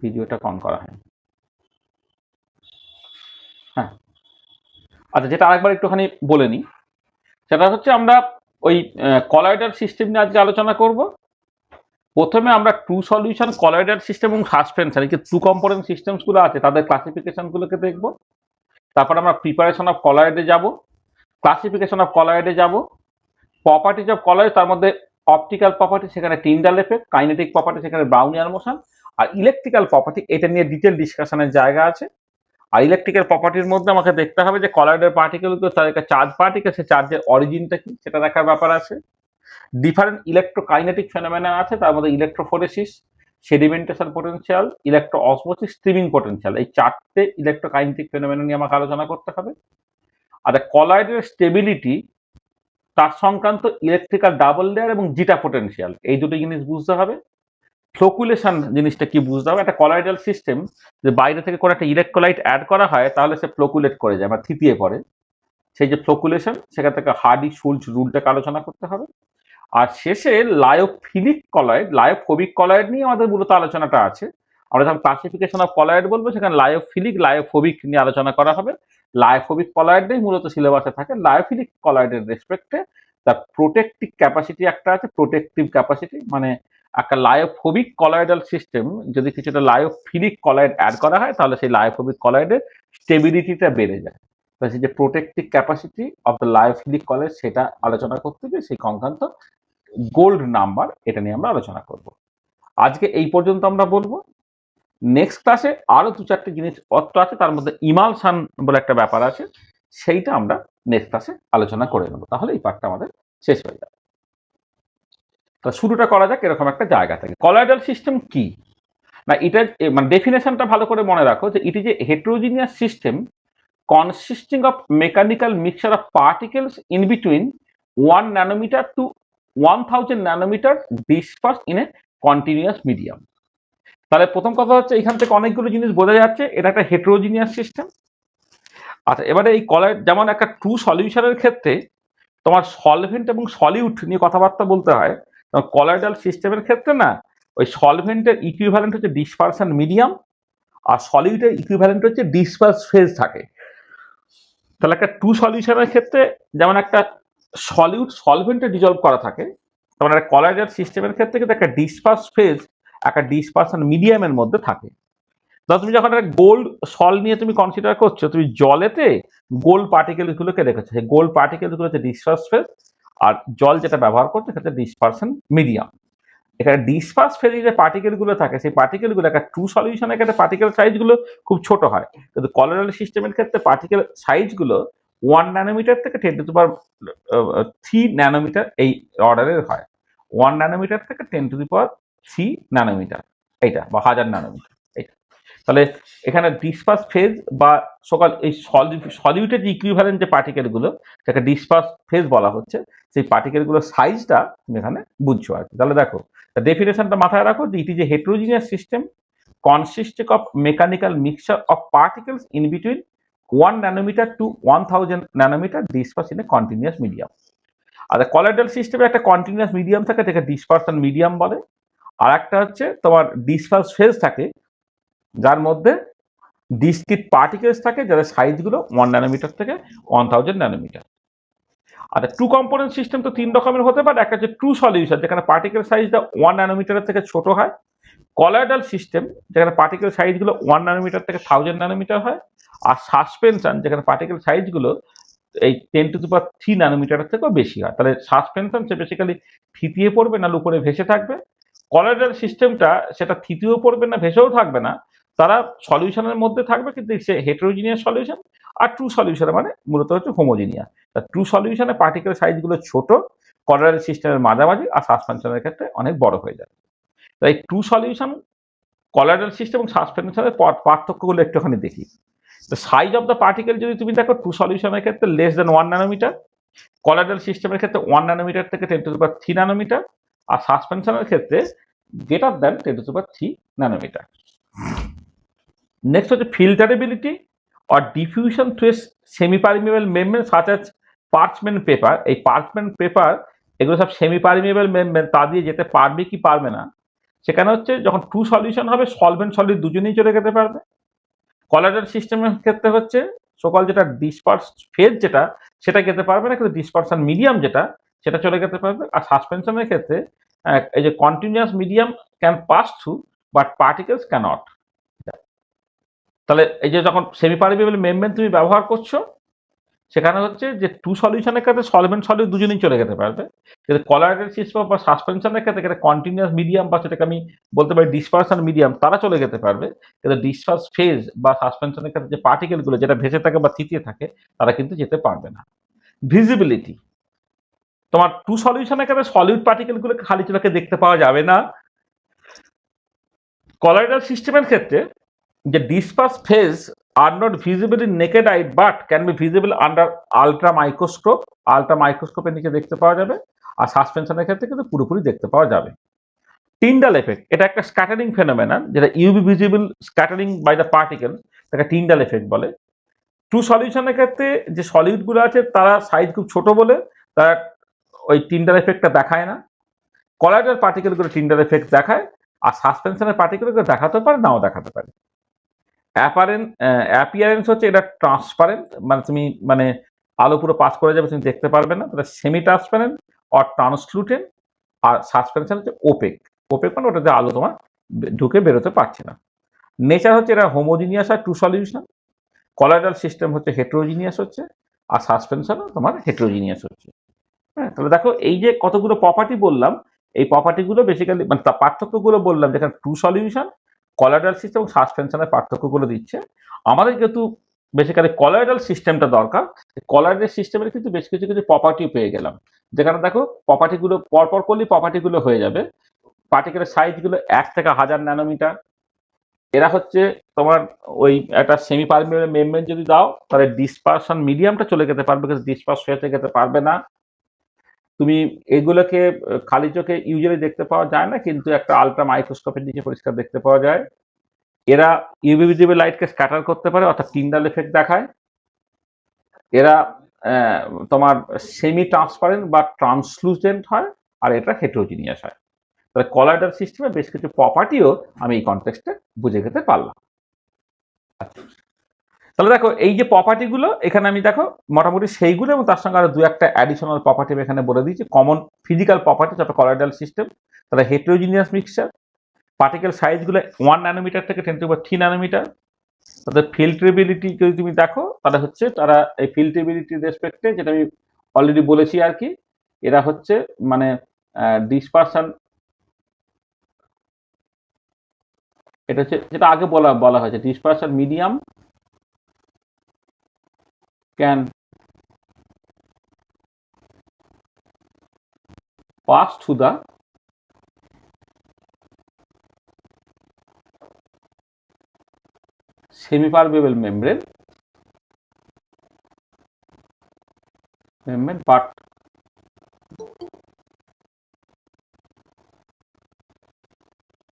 ভিডিওটা অন করা হয়। হ্যাঁ, আচ্ছা, যেটা আরেকবার একটুখানি বলে নিই, সেটা হচ্ছে আমরা ওই কলয়েডাল সিস্টেম নিয়ে আজকে আলোচনা করব। প্রথমে আমরা টু সলিউশন, কলয়েডাল সিস্টেম এবং সাসপেনশন, এই যে টু কম্পোনেন্ট সিস্টেমস গুলো আছে তাদের ক্লাসিফিকেশন গুলোকে দেখব। তারপর আমরা প্রিপারেশন অফ কলয়েডে যাব, ক্লাসিফিকেশন অফ কলয়েডে যাব, প্রপার্টিজ অফ কলয়েড, তার মধ্যে অপটিক্যাল প্রপার্টি সেখানে টিন্ডাল এফেক্ট, কাইনেটিক প্রপার্টি সেখানে ব্রাউনিয়ার মোশন, আর ইলেকট্রিক্যাল প্রপার্টি এটা নিয়ে ডিটেল ডিসকাশনের জায়গা আছে। আর ইলেকট্রিক্যাল প্রপার্টির মধ্যে আমাকে দেখতে হবে যে কলয়েডের পার্টিকেলগুলো তার একটা চার্জ পার্টিকেল, সে চার্জের অরিজিনটা কি সেটা দেখার ব্যাপার আছে। ডিফারেন্ট ইলেকট্রোকাইনেটিক ফেনোমেনা আছে, তার মধ্যে electrophoresis, sedimentation potential, electro osmosis, streaming potential, এই চারটে ইলেকট্রোকাইনেটিক ফেনোমেনা নিয়ে আমাকে আলোচনা করতে হবে। আর কলয়েডের স্টেবিলিটি, তার সংক্রান্ত ইলেকট্রিক্যাল ডাবল লেয়ার এবং জিটা পোটেনশিয়াল, এই দুটো জিনিস বুঝতে হবে। ফ্লোকুলেশন জিনিসটা কি বুঝতে হবে, একটা কলয়েডাল সিস্টেম যে বাইরে থেকে কোনো একটা ইলেকট্রোলাইট অ্যাড করা হয় তাহলে সে ফ্লোকুলেট করে যায় বা থিতিয়ে পড়ে, সেই যে ফ্লোকুলেশন, সেখান থেকে হার্ডি শুলজ রুলটাকে আলোচনা করতে হবে। আর শেষে লায়োফিলিক কলয়েড, লায়োফোবিক কলয়েড নিয়ে আমাদের মূলত আলোচনাটা আছে। আমরা যখন ক্লাসিফিকেশন অফ কলয়েড বলবো সেখানে লায়োফিলিক, লায়োফোবিক নিয়ে আলোচনা করা হবে। লায়োফোবিক কলয়েডটাই মূলত সিলেবাসে থাকে। লায়োফিলিক কলয়েডের রেসপেক্টে তার প্রোটেক্টিভ ক্যাপাসিটি একটা আছে, প্রোটেক্টিভ ক্যাপাসিটি মানে একটা লায়োফোবিক কলয়েডাল সিস্টেম যদি কিছুটা লায়োফিলিক কলয়েড অ্যাড করা হয় তাহলে সেই লায়োফোবিক কলয়েডের স্টেবিলিটিটা বেড়ে যায়। সেই যে protective capacity of the lyophilic colloid সেটা আলোচনা করতে গিয়ে সেই সংক্রান্ত গোল্ড নাম্বার এটা নিয়ে আমরা আলোচনা করব। আজকে এই পর্যন্ত আমরা বলবো। নেক্সট ক্লাসে আরো দু চারটে জিনিস অর্থ আছে, তার মধ্যে ইমালশন বলে একটা ব্যাপার আছে, সেইটা আমরা নেক্সট ক্লাসে আলোচনা করে নেবো। তাহলে এই পার্টটা আমাদের শেষ হয়ে যাবে। তো শুরুটা করা যাক এরকম একটা জায়গা থেকে। কলয়েডাল সিস্টেম কি না, এটা মানে ডেফিনেশনটা ভালো করে মনে রাখো যে it is a heterogeneous system consisting of mechanical mixture of particles in between 1 nanometer to 1000 nanometer dispersed in a continuous medium। তাহলে প্রথম কথা হচ্ছে এখান থেকে অনেকগুলো জিনিস বোঝা যাচ্ছে এটা একটা হেটেরোজিনিয়াস সিস্টেম। আচ্ছা, এবারে এই কলয়েড যেমন একটা ট্রু সলিউশনের ক্ষেত্রে তোমার সলভেন্ট এবং সলিউট নিয়ে কথাবার্তা বলতে হয়, কলয়েডাল সিস্টেমের ক্ষেত্রে না ওই সলভেন্টের ইকুইভ্যালেন্ট হচ্ছে ডিসপারশন মিডিয়াম, আর সলিউটের ইকুইভ্যালেন্ট হচ্ছে ডিসপার্স ফেজ থাকে। তাহলে একটা টু সলিউশনের ক্ষেত্রে যেমন একটা সলিউট সলভেন্টে ডিজলভ করা থাকে, তেমন একটা কলয়েডাল সিস্টেমের ক্ষেত্রে কিন্তু একটা ডিসপার্স ফেজ, একটা ডিসপারশন মিডিয়ামের মধ্যে থাকে। ধর তুমি যখন একটা গোল্ড সল নিয়ে তুমি কনসিডার করছো, তুমি জলেতে গোল্ড পার্টিকেল গুলোকে রেখেছো, সেই গোল্ড পার্টিকেল গুলো হচ্ছে ডিসপার্স ফেজ, আর জল যেটা ব্যবহার করছে সেটা ডিসপারশন মিডিয়াম। এখানে ডিসপার্স ফেজে যে পার্টিকেল গুলো থাকে সেই পার্টিকেল গুলো একটা ট্রু সলিউশনের ক্ষেত্রে পার্টিকেল সাইজ গুলো খুব ছোট হয়, কিন্তু কলয়েডাল সিস্টেমের ক্ষেত্রে পার্টিকেল সাইজ গুলো 1 ন্যানোমিটার থেকে 10⁻³ ন্যানোমিটার এই অর্ডারের হয়। 1 ন্যানোমিটার থেকে 10⁻³ ন্যানোমিটার এইটা, বা 1000 ন্যানোমিটার এইটা। তাহলে এখানে ডিসপার্স ফেজ বা সকাল এই সলিউটের যে ইকুইভ্যালেন্ট যে পার্টিকেল গুলো যাকে ডিসপার্স ফেজ বলা হচ্ছে, সেই পার্টিকেল গুলোর সাইজটা তুমি এখানে বুঝছো আর কি। তাহলে দেখো ডেফিনেশনটা মাথায় রাখো যে it is a heterogeneous system consisting of mechanical mixture of particles in between 1 nanometer to 1000 nanometer dispersed in a continuous medium। আর কলয়েডাল সিস্টেমে একটা কন্টিনিউয়াস মিডিয়াম থাকে যেটা ডিসপারশন মিডিয়াম বলে, আর একটা হচ্ছে তোমার ডিসপার্স ফেজ থাকে যার মধ্যে ডিসক্রিট পার্টিকেলস থাকে যাদের সাইজগুলো 1 ন্যানোমিটার থেকে 1000 ন্যানোমিটার। আর টু কম্পোনেন্ট সিস্টেম তো তিন রকমের হতে পারে। একটা হচ্ছে ট্রু সলিউশন যেখানে পার্টিকেল সাইজটা 1 ন্যানোমিটারের থেকে ছোট হয়, কলয়েডাল সিস্টেম যেখানে পার্টিকেল সাইজগুলো 1 ন্যানোমিটার থেকে 1000 ন্যানোমিটার হয়, আর সাসপেনশন যেখানে পার্টিকেল সাইজগুলো এই 10⁻³ ন্যানোমিটারের থেকেও বেশি হয়। তাহলে সাসপেনশন সে বেসিক্যালি থিতিয়ে পড়বে না উপরে ভেসে থাকবে। কলয়েডাল সিস্টেমটা সেটা থিতিয়েও পড়বে না ভেসেও থাকবে না, তারা সলিউশনের মধ্যে থাকবে, কিন্তু সে হেটেরোজিনিয়াস সলিউশন। আর ট্রু সলিউশন মানে মূলত হচ্ছে হোমোজিনিয়াস। ট্রু সলিউশনে পার্টিকেল সাইজগুলো ছোট, কলয়েডাল সিস্টেমের মাঝামাঝি, আর সাসপেনশনের ক্ষেত্রে অনেক বড় হয়ে যায়। তাই ট্রু সলিউশন, কলয়েডাল সিস্টেম এবং সাসপেনশনের পার্থক্যগুলো একটুখানি দেখি। The size of the particle যদি তুমি দেখো ট্রু সলিউশনের ক্ষেত্রে লেস দেন 1 ন্যানোমিটার, কলয়েডাল সিস্টেমের ক্ষেত্রে 1 ন্যানোমিটার থেকে 10⁻³ ন্যানোমিটার, আর সাসপেনশনের ক্ষেত্রে গ্রেটার দেন 10⁻³ ন্যানোমিটার। নেক্সট হচ্ছে ফিল্টারেবিলিটি or diffusion through a semi-permeable membrane such as parchment paper। এই পার্চমেন্ট পেপার এগুলো সব সেমি পারমিয়েবল মেমব্রেন, তা দিয়ে যেতে পারবে কি পারবে না সেখানে হচ্ছে যখন টু সলিউশন হবে সলভেন্ট সলিড দুজনেই চলে যেতে পারবে। কলাইডাল সিস্টেমের ক্ষেত্রে হচ্ছে সকল যেটা ডিসপার্স ফেজ যেটা সেটা যেতে পারবে না, কিন্তু ডিসপারশন মিডিয়াম যেটা সেটা চলে যেতে পারবে। আর সাসপেনশনের ক্ষেত্রে এই যে continuous medium can pass through but particles cannot. তাহলে এই যে যখন সেমি পারমিয়েবল মেমব্রেন তুমি ব্যবহার করছো সেখানে হচ্ছে যে টু সলিউশনের ক্ষেত্রে সলভেন্ট সলিড দুজনেই চলে যেতে পারবে, কিন্তু কলাইডাল সিস্টেম বা সাসপেনশনের ক্ষেত্রে কন্টিনিউয়াস মিডিয়াম বা সেটাকে আমি বলতে পারি ডিসপারশন মিডিয়াম তারা চলে যেতে পারবে, কিন্তু ডিসপার্স ফেজ বা সাসপেনশনের ক্ষেত্রে যে পার্টিকেলগুলো যেটা ভেসে থাকে বা থিতিয়ে থাকে তারা কিন্তু যেতে পারবে না। ভিজিবিলিটি, তোমার টু সলিউশনের ক্ষেত্রে সলিড পার্টিকেলগুলো খালি চোখে দেখতে পাওয়া যাবে না। কলাইডাল সিস্টেমের ক্ষেত্রে যে disperse phase are not visible in naked I but can be visible under ultra microscope. Ultra মাইক্রোস্কোপের নিচে দেখতে পাওয়া যাবে। আর সাসপেনশনের ক্ষেত্রে কিন্তু পুরোপুরি দেখতে পাওয়া যাবে। টিন্ডাল এফেক্ট, এটা একটা স্ক্যাটারিং ফেনোমেনন, যেটা UV visible scattering by the particle, তাকে টিন্ডাল এফেক্ট বলে। টু সলিউশনের ক্ষেত্রে যে সলিডগুলো আছে তারা সাইজ খুব ছোট বলে তারা ওই টিন্ডাল এফেক্টটা দেখায় না। কলাইডাল পার্টিকেলগুলো টিন্ডাল এফেক্ট দেখায়, আর সাসপেনশনের পার্টিকেলগুলো দেখাতে পারে নাও দেখাতে পারে। অ্যাপিয়ারেন্স হচ্ছে এটা ট্রান্সপারেন্ট, মানে তুমি মানে আলো পুরো পাস করে যাবে তুমি দেখতে পারবে না, তাহলে সেমি ট্রান্সপারেন্ট অর ট্রান্সলুটেন্ট। আর সাসপেনশন হচ্ছে ওপেক। ওপেক মানে ওটাতে আলো তোমার ঢুকে বেরোতে পারছে না। নেচার হচ্ছে এটা হোমোজিনিয়াস আর টু সলিউশন। কলাইডাল সিস্টেম হচ্ছে হেটেরোজিনিয়াস হচ্ছে, আর সাসপেনশনও তোমার হেটেরোজিনিয়াস হচ্ছে। হ্যাঁ, তাহলে দেখো এই যে কতগুলো প্রপার্টি বললাম, এই প্রপার্টিগুলো বেসিক্যালি মানে পার্থক্যগুলো বললাম, যেখানে টু সলিউশন, কলাইডাল সিস্টেম এবং সাসপেনশনের পার্থক্যগুলো দিচ্ছে। আমাদের যেহেতু বেসিক্যালি কলাইডাল সিস্টেমটা দরকার, কলাইডাল সিস্টেমের কিন্তু বেশ কিছু কিছু প্রপার্টি পেয়ে গেলাম, যেখানে দেখো প্রপার্টিগুলো পরপর করলেই প্রপার্টিগুলো হয়ে যাবে। পার্টিকেলের সাইজগুলো 1 থেকে 1000 ন্যানোমিটার। এরা হচ্ছে তোমার ওই একটা সেমি পারমিয়েবল মেমব্রেন যদি দাও তাহলে ডিসপারশন মিডিয়ামটা চলে যেতে পারবে, কিন্তু ডিসপার্স হয়ে যেতে পারবে না। তুমি এগুলোকে খালি চোখে ইউজুয়ালি দেখতে পাওয়া যায় না, কিন্তু একটা আলট্রা মাইক্রোস্কোপের নিচে পরিষ্কার দেখতে পাওয়া যায়। এরা ইউভি ভিজিবল লাইটকে স্ক্যাটার করতে পারে, অর্থাৎ টিন্ডাল এফেক্ট দেখায়। এরা তোমার সেমি ট্রান্সপারেন্ট বা ট্রান্সলুসেন্ট হয়, আর এটা হেটেরোজিনিয়াস হয়। তাহলে কলাইডাল সিস্টেমে বেশ কিছু প্রপার্টিও আমি এই কনটেক্সটে বুঝে যেতে পারলাম। আচ্ছা, তাহলে দেখো এই যে প্রপার্টিগুলো এখানে আমি দেখো মোটামুটি সেইগুলো এবং তার সঙ্গে আরো দু একটা অ্যাডিশনাল প্রপার্টি এখানে বলে দিয়েছি, কমন ফিজিক্যাল প্রপার্টি যেটা কলাইডাল সিস্টেম। তাহলে হেটেরোজিনিয়াস মিক্সচার, পার্টিকেল সাইজগুলো 1 ন্যানোমিটার থেকে 10⁻³ ন্যানোমিটার। তাদের ফিল্ট্রেবিলিটি যদি তুমি দেখো তাহলে হচ্ছে তারা এই ফিল্ট্রেবিলিটির রেসপেক্টে, যেটা আমি অলরেডি বলেছি আর কি, এরা হচ্ছে মানে ডিসপারশন, এটা হচ্ছে যেটা আগে বলা হয়েছে, dispersion medium can pass through the semi-permeable membrane but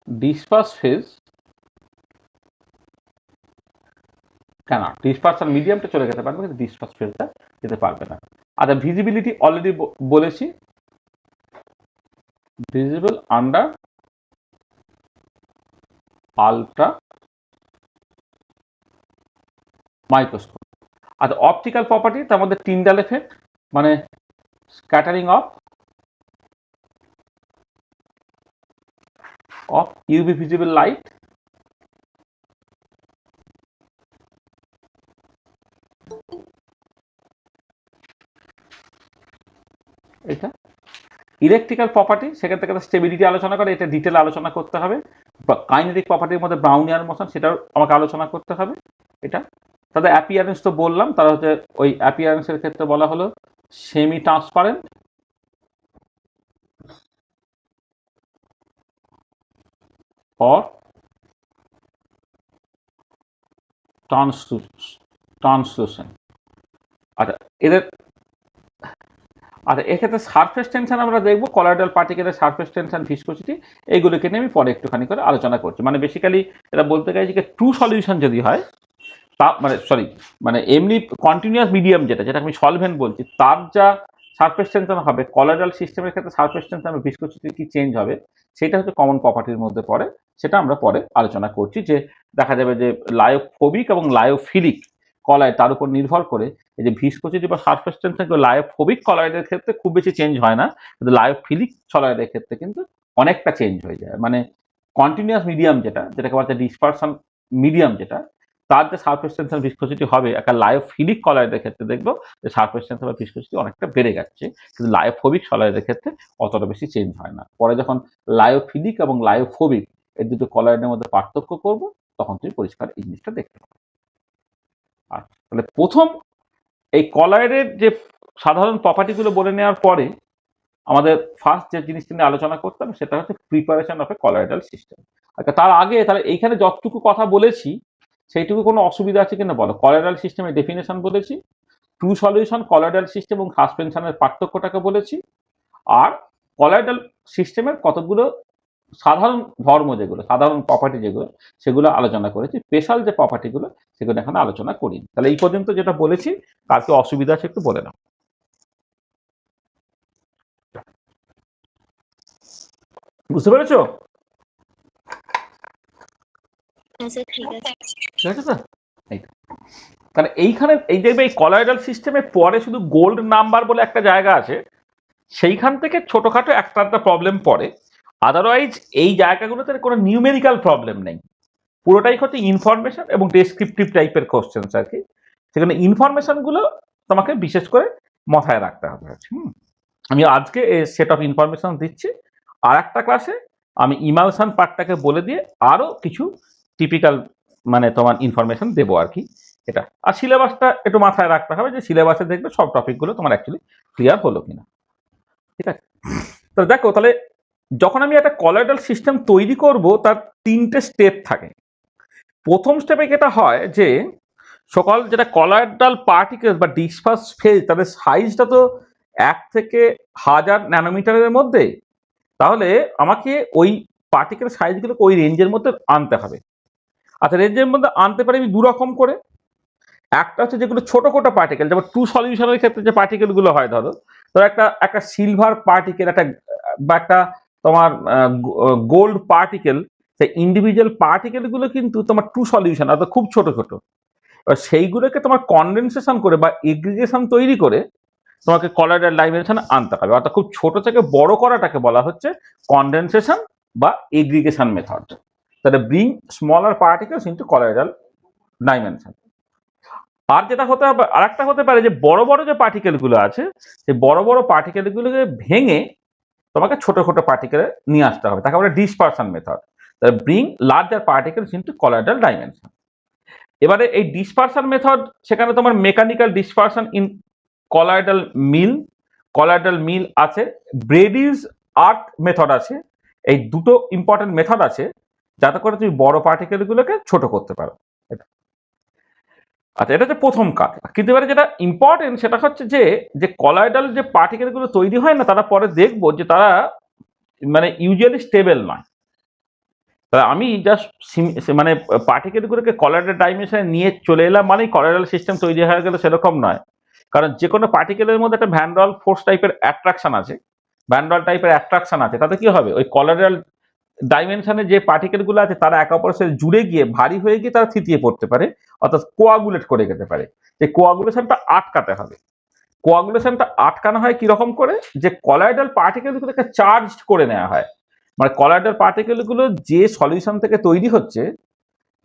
disperse phase cannot. dispersion মিডিয়ামটা চলে যেতে পারবে, কিন্তু ডিসপার্স ফেজটা যেতে পারবে না। আচ্ছা, ভিজিবিলিটি অলরেডি বলেছি, ভিজিবল আন্ডার আলট্রা মাইক্রোস্কোপ। আচ্ছা, অপটিক্যাল প্রপার্টি তার মধ্যে টিন্ডাল এফেক্ট মানে scattering of UV visible light, এটা ইলেকট্রিক্যাল প্রপার্টি, সেখান থেকে স্টেবিলিটি আলোচনা করে, এটা ডিটেল আলোচনা করতে হবে। কাইনেটিক প্রপার্টির মধ্যে ব্রাউনিয়ার মোশন, সেটাও আমাকে আলোচনা করতে হবে। এটা তাদের অ্যাপিয়ারেন্স তো বললাম, তারা হচ্ছে ওই অ্যাপিয়ারেন্সের ক্ষেত্রে বলা হলো সেমি ট্রান্সপারেন্ট or ট্রান্সলুসেন্ট। আচ্ছা, এক্ষেত্রে সারফেস টেনশন আমরা দেখবো, কলাইডাল পার্টিকেলের সারফেস টেনশন, ভিসকোসিটি, এইগুলোকে নিয়ে আমি পরে একটুখানি করে আলোচনা করছি। মানে বেসিক্যালি এটা বলতে চাইছি যে ট্রু সলিউশন যদি হয় তা মানে এমনি কন্টিনিউয়াস মিডিয়াম যেটা আমি সলভেন্ট বলছি, তার যা সারফেস টেনশন হবে, কলয়েডাল সিস্টেমের ক্ষেত্রে সারফেস টেনশন ভিসকোসিটি কি চেঞ্জ হবে, সেটা হচ্ছে কমন প্রপার্টির মধ্যে পড়ে। সেটা আমরা পরে আলোচনা করছি, যে দেখা যাবে যে লায়োফোবিক এবং লায়োফিলিক কলয়েড তার উপর নির্ভর করে এই যে ভিসকোসিটি বা সারফেস টেনশন, লায়োফোবিক কলয়েডের ক্ষেত্রে খুব বেশি চেঞ্জ হয় না, কিন্তু লায়োফিলিক কলয়েডের ক্ষেত্রে কিন্তু অনেকটা চেঞ্জ হয়ে যায়। মানে কন্টিনিউয়াস মিডিয়াম যেটাকে বলা যায় ডিসপারশন মিডিয়াম, তার যে সারফেস টেনশন ভিসকোসিটি হবে, একটা লায়োফিলিক কলয়েডের ক্ষেত্রে দেখবো যে সারফেস টেনশন বা ভিসকোসিটি অনেকটা বেড়ে যাচ্ছে, কিন্তু লায়োফোবিক কলয়েডের ক্ষেত্রে অতটা বেশি চেঞ্জ হয় না। পরে যখন লায়োফিলিক এবং লায়োফোবিক এই দুটো কলয়েডের মধ্যে পার্থক্য করব, তখন তুমি পরিষ্কার এই জিনিসটা দেখতে পাবে। আচ্ছা, তাহলে প্রথম এই কলয়েডের যে সাধারণ প্রপার্টিগুলো বলে নেওয়ার পরে আমাদের ফার্স্ট যে জিনিসটা নিয়ে আলোচনা করতাম সেটা হচ্ছে preparation of A colloidal system. আচ্ছা, তার আগে তাহলে এইখানে যতটুকু কথা বলেছি সেইটুকু কোনো অসুবিধা আছে কিনা বলো। কলয়েডাল সিস্টেমের ডেফিনেশন বলেছি, টু সলিউশন কলয়েডাল সিস্টেম এবং সাসপেনশনের পার্থক্যটাকে বলেছি, আর কলয়েডাল সিস্টেমের কতগুলো সাধারণ ধর্ম যেগুলো, সাধারণ প্রপার্টি যেগুলো, সেগুলো আলোচনা করেছি। স্পেশাল যে প্রপার্টিগুলো সেগুলো এখানে আলোচনা করিনি। তাহলে এই পর্যন্ত যেটা বলেছি, কার কি অসুবিধা আছে একটু বলে নাও। বুঝতে পেরেছো? ঠিক আছে স্যার। তাহলে এইখানে এই দেখবে এই কলয়েডাল সিস্টেমে পরে শুধু গোল্ড নাম্বার বলে একটা জায়গা আছে, সেইখান থেকে ছোটখাটো একটা প্রবলেম পড়ে। আদারওয়াইজ এই জায়গাগুলোতে কোনো নিউমেরিক্যাল প্রবলেম নেই, পুরোটাই হচ্ছে ইনফরমেশন এবং ডেসক্রিপটিভ টাইপের কোশ্চেন্স আর কি। সেখানে ইনফরমেশনগুলো তোমাকে বিশেষ করে মাথায় রাখতে হবে। আমি আজকে সেট অফ ইনফরমেশন দিচ্ছি, আর একটা ক্লাসে আমি ইমালশন পার্টটাকে বলে দিয়ে আরও কিছু টিপিক্যাল মানে তোমার ইনফরমেশন দেবো আর কি। এটা আর সিলেবাসটা একটু মাথায় রাখতে হবে, যে সিলেবাসে দেখবে সব টপিকগুলো তোমার অ্যাকচুয়ালি ক্লিয়ার হলো কিনা। ঠিক আছে, তো দেখো তাহলে যখন আমি একটা কলয়েডাল সিস্টেম তৈরি করব, তার তিনটে স্টেপ থাকে। প্রথম স্টেপে যেটা হয় যে সকল যেটা কলয়েডাল পার্টিকেলস বা ডিসপার্স ফেজ, তাদের সাইজটা তো 1 থেকে 1000 ন্যানোমিটারের মধ্যে। তাহলে আমাকে ওই পার্টিকেল সাইজগুলোকে ওই রেঞ্জের মধ্যে আনতে হবে। আচ্ছা, রেঞ্জের মধ্যে আনতে পারি আমি দু রকম করে। একটা হচ্ছে যেগুলো ছোট ছোট পার্টিকেল, যেমন টু সলিউশনের ক্ষেত্রে যে পার্টিকেলগুলো হয়, ধরো একটা সিলভার পার্টিকেল, বা একটা তোমার গোল্ড পার্টিকেল, সেই ইন্ডিভিজুয়াল পার্টিকেলগুলো কিন্তু তোমার টু সলিউশন, অর্থাৎ খুব ছোট ছোট। এবার সেইগুলোকে তোমার কনডেনসেশন করে বা এগ্রিগেশন তৈরি করে তোমাকে কলয়েডাল ডাইমেনশন আনতে হবে। অর্থাৎ খুব ছোট থেকে বড় করাটাকে বলা হচ্ছে কনডেনসেশন বা এগ্রিগেশন মেথড। তাহলে bring smaller particles into colloidal dimension. আর যেটা হতে হবে, আর একটা হতে পারে যে বড় বড় যে পার্টিকেলগুলো আছে, সেই বড় বড় পার্টিকেলগুলোকে ভেঙে তোমাকে ছোট ছোট পার্টিকেলে নিয়ে আসতে হবে, তাকে বলে ডিসপারশন মেথড। তাহলে bring larger particles into colloidal dimension. এবারে এই ডিসপারশন মেথড, সেখানে তোমার মেকানিক্যাল ডিসপারশন ইন কলয়েডাল মিল আছে, ব্রেডিস আর্ক মেথড আছে। এই দুটো ইম্পর্টেন্ট মেথড আছে যাতে করে তুমি বড় পার্টিকেলগুলোকে ছোট করতে পারো। আচ্ছা, এটা হচ্ছে প্রথম কাজ। কিন্তু এবারে যেটা ইম্পর্টেন্ট সেটা হচ্ছে যে কলয়েডাল যে পার্টিকেলগুলো তৈরি হয় না, তারা পরে দেখবো যে তারা মানে ইউজুয়ালি স্টেবল নয়। তাহলে আমি জাস্ট মানে পার্টিকেলগুলোকে কলয়েডাল ডাইমেনশনে নিয়ে চলে এলাম মানেই কলয়েডাল সিস্টেম তৈরি হয়ে গেলে সেরকম নয়। কারণ যে কোনো পার্টিকেলের মধ্যে একটা ভ্যান ডল ফোর্স টাইপের অ্যাট্রাকশন আছে, তাতে কি হবে, ওই কলয়েডাল ডাইমেনশনে যে পার্টিকেলগুলো আছে তারা একে অপরের সাথে জুড়ে গিয়ে ভারী হয়ে গিয়ে তারা থিতিয়ে পড়তে পারে, অর্থাৎ কোয়াগুলেট করে যেতে পারে। যে কোয়াগুলেশনটা আটকাতে হবে। কোয়াগুলেশনটা আটকানো হয় কিরকম করে, যে কলয়েডাল পার্টিকেলগুলোকে চার্জ করে নেওয়া হয়। মানে কলয়েডাল পার্টিকেলগুলো যে সলিউশন থেকে তৈরি হচ্ছে,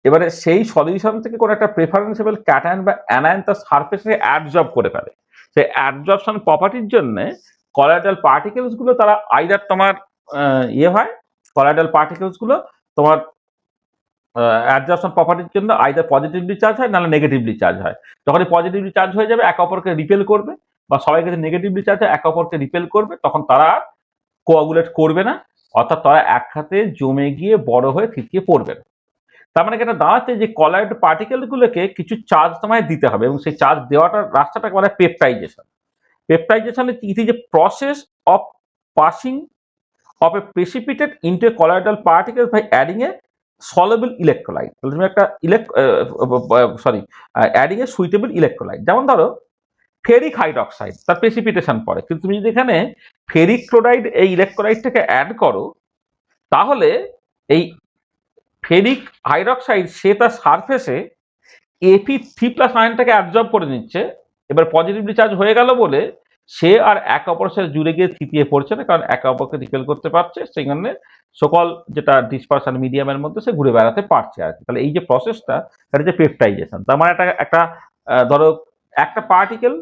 এবারে সেই সলিউশন থেকে কোনো একটা প্রেফারেন্সিবল ক্যাটায়ন বা অ্যানায়ন তার সারফেসে অ্যাবজর্ব করে ফেলে। সেই অ্যাবজর্পশন প্রপার্টির জন্য কলয়েডাল পার্টিকেলসগুলো তারা আইদার তোমার হয়, কলয়েডাল পার্টিকেলসগুলো তোমার অ্যাডজাস্টন প্রপার্টির জন্য আইদার পজিটিভলি চার্জ হয়, নাহলে নেগেটিভলি চার্জ হয়। যখন পজিটিভলি চার্জ হয়ে যাবে একে অপরকে রিপেল করবে, বা সবাইকে নেগেটিভলি চার্জ হয় একে অপরকে রিপেল করবে, তখন তারা কোয়াগুলেট করবে না, অর্থাৎ তারা একসাথে জমে গিয়ে বড় হয়ে থিতিয়ে পড়বে না। তার মানে এটা দাঁড়াচ্ছে যে কলয়েড পার্টিকেলগুলোকে কিছু চার্জ তোমায় দিতে হবে, এবং সেই চার্জ দেওয়াটার রাস্তাটাকে বলা হয় peptization. Peptization it is a process of passing of a precipitate into a colloidal particle by adding a soluble electrolyte. তাহলে তুমি একটা adding a suitable electrolyte। যেমন ধরো ফেরিক হাইড্রক্সাইড তার প্রেসিপিটেশন পড়ে, কিন্তু তুমি যদি এখানে ফেরিক ক্লোরাইড এই ইলেকট্রোলাইটটাকে অ্যাড করো, তাহলে এই ফেরিক হাইড্রক্সাইড সে তার সারফেসে Fe3+ আয়নটাকে অ্যাবজর্ব করে নিচ্ছে। এবার পজিটিভলি চার্জ হয়ে গেল বলে সে আর এক অপরের সাথে জুড়ে গিয়ে থিতিয়ে পড়ছে না, কারণ একে অপরকে রিপেল করতে পারছে, সেই কারণে সকল যেটা ডিসপারশন মিডিয়ামের মধ্যে সে ঘুরে বেড়াতে পারছে আর কি। তাহলে এই যে প্রসেসটা, এটা হচ্ছে পেপটাইজেশন। তার মানে একটা ধরো একটা পার্টিকেল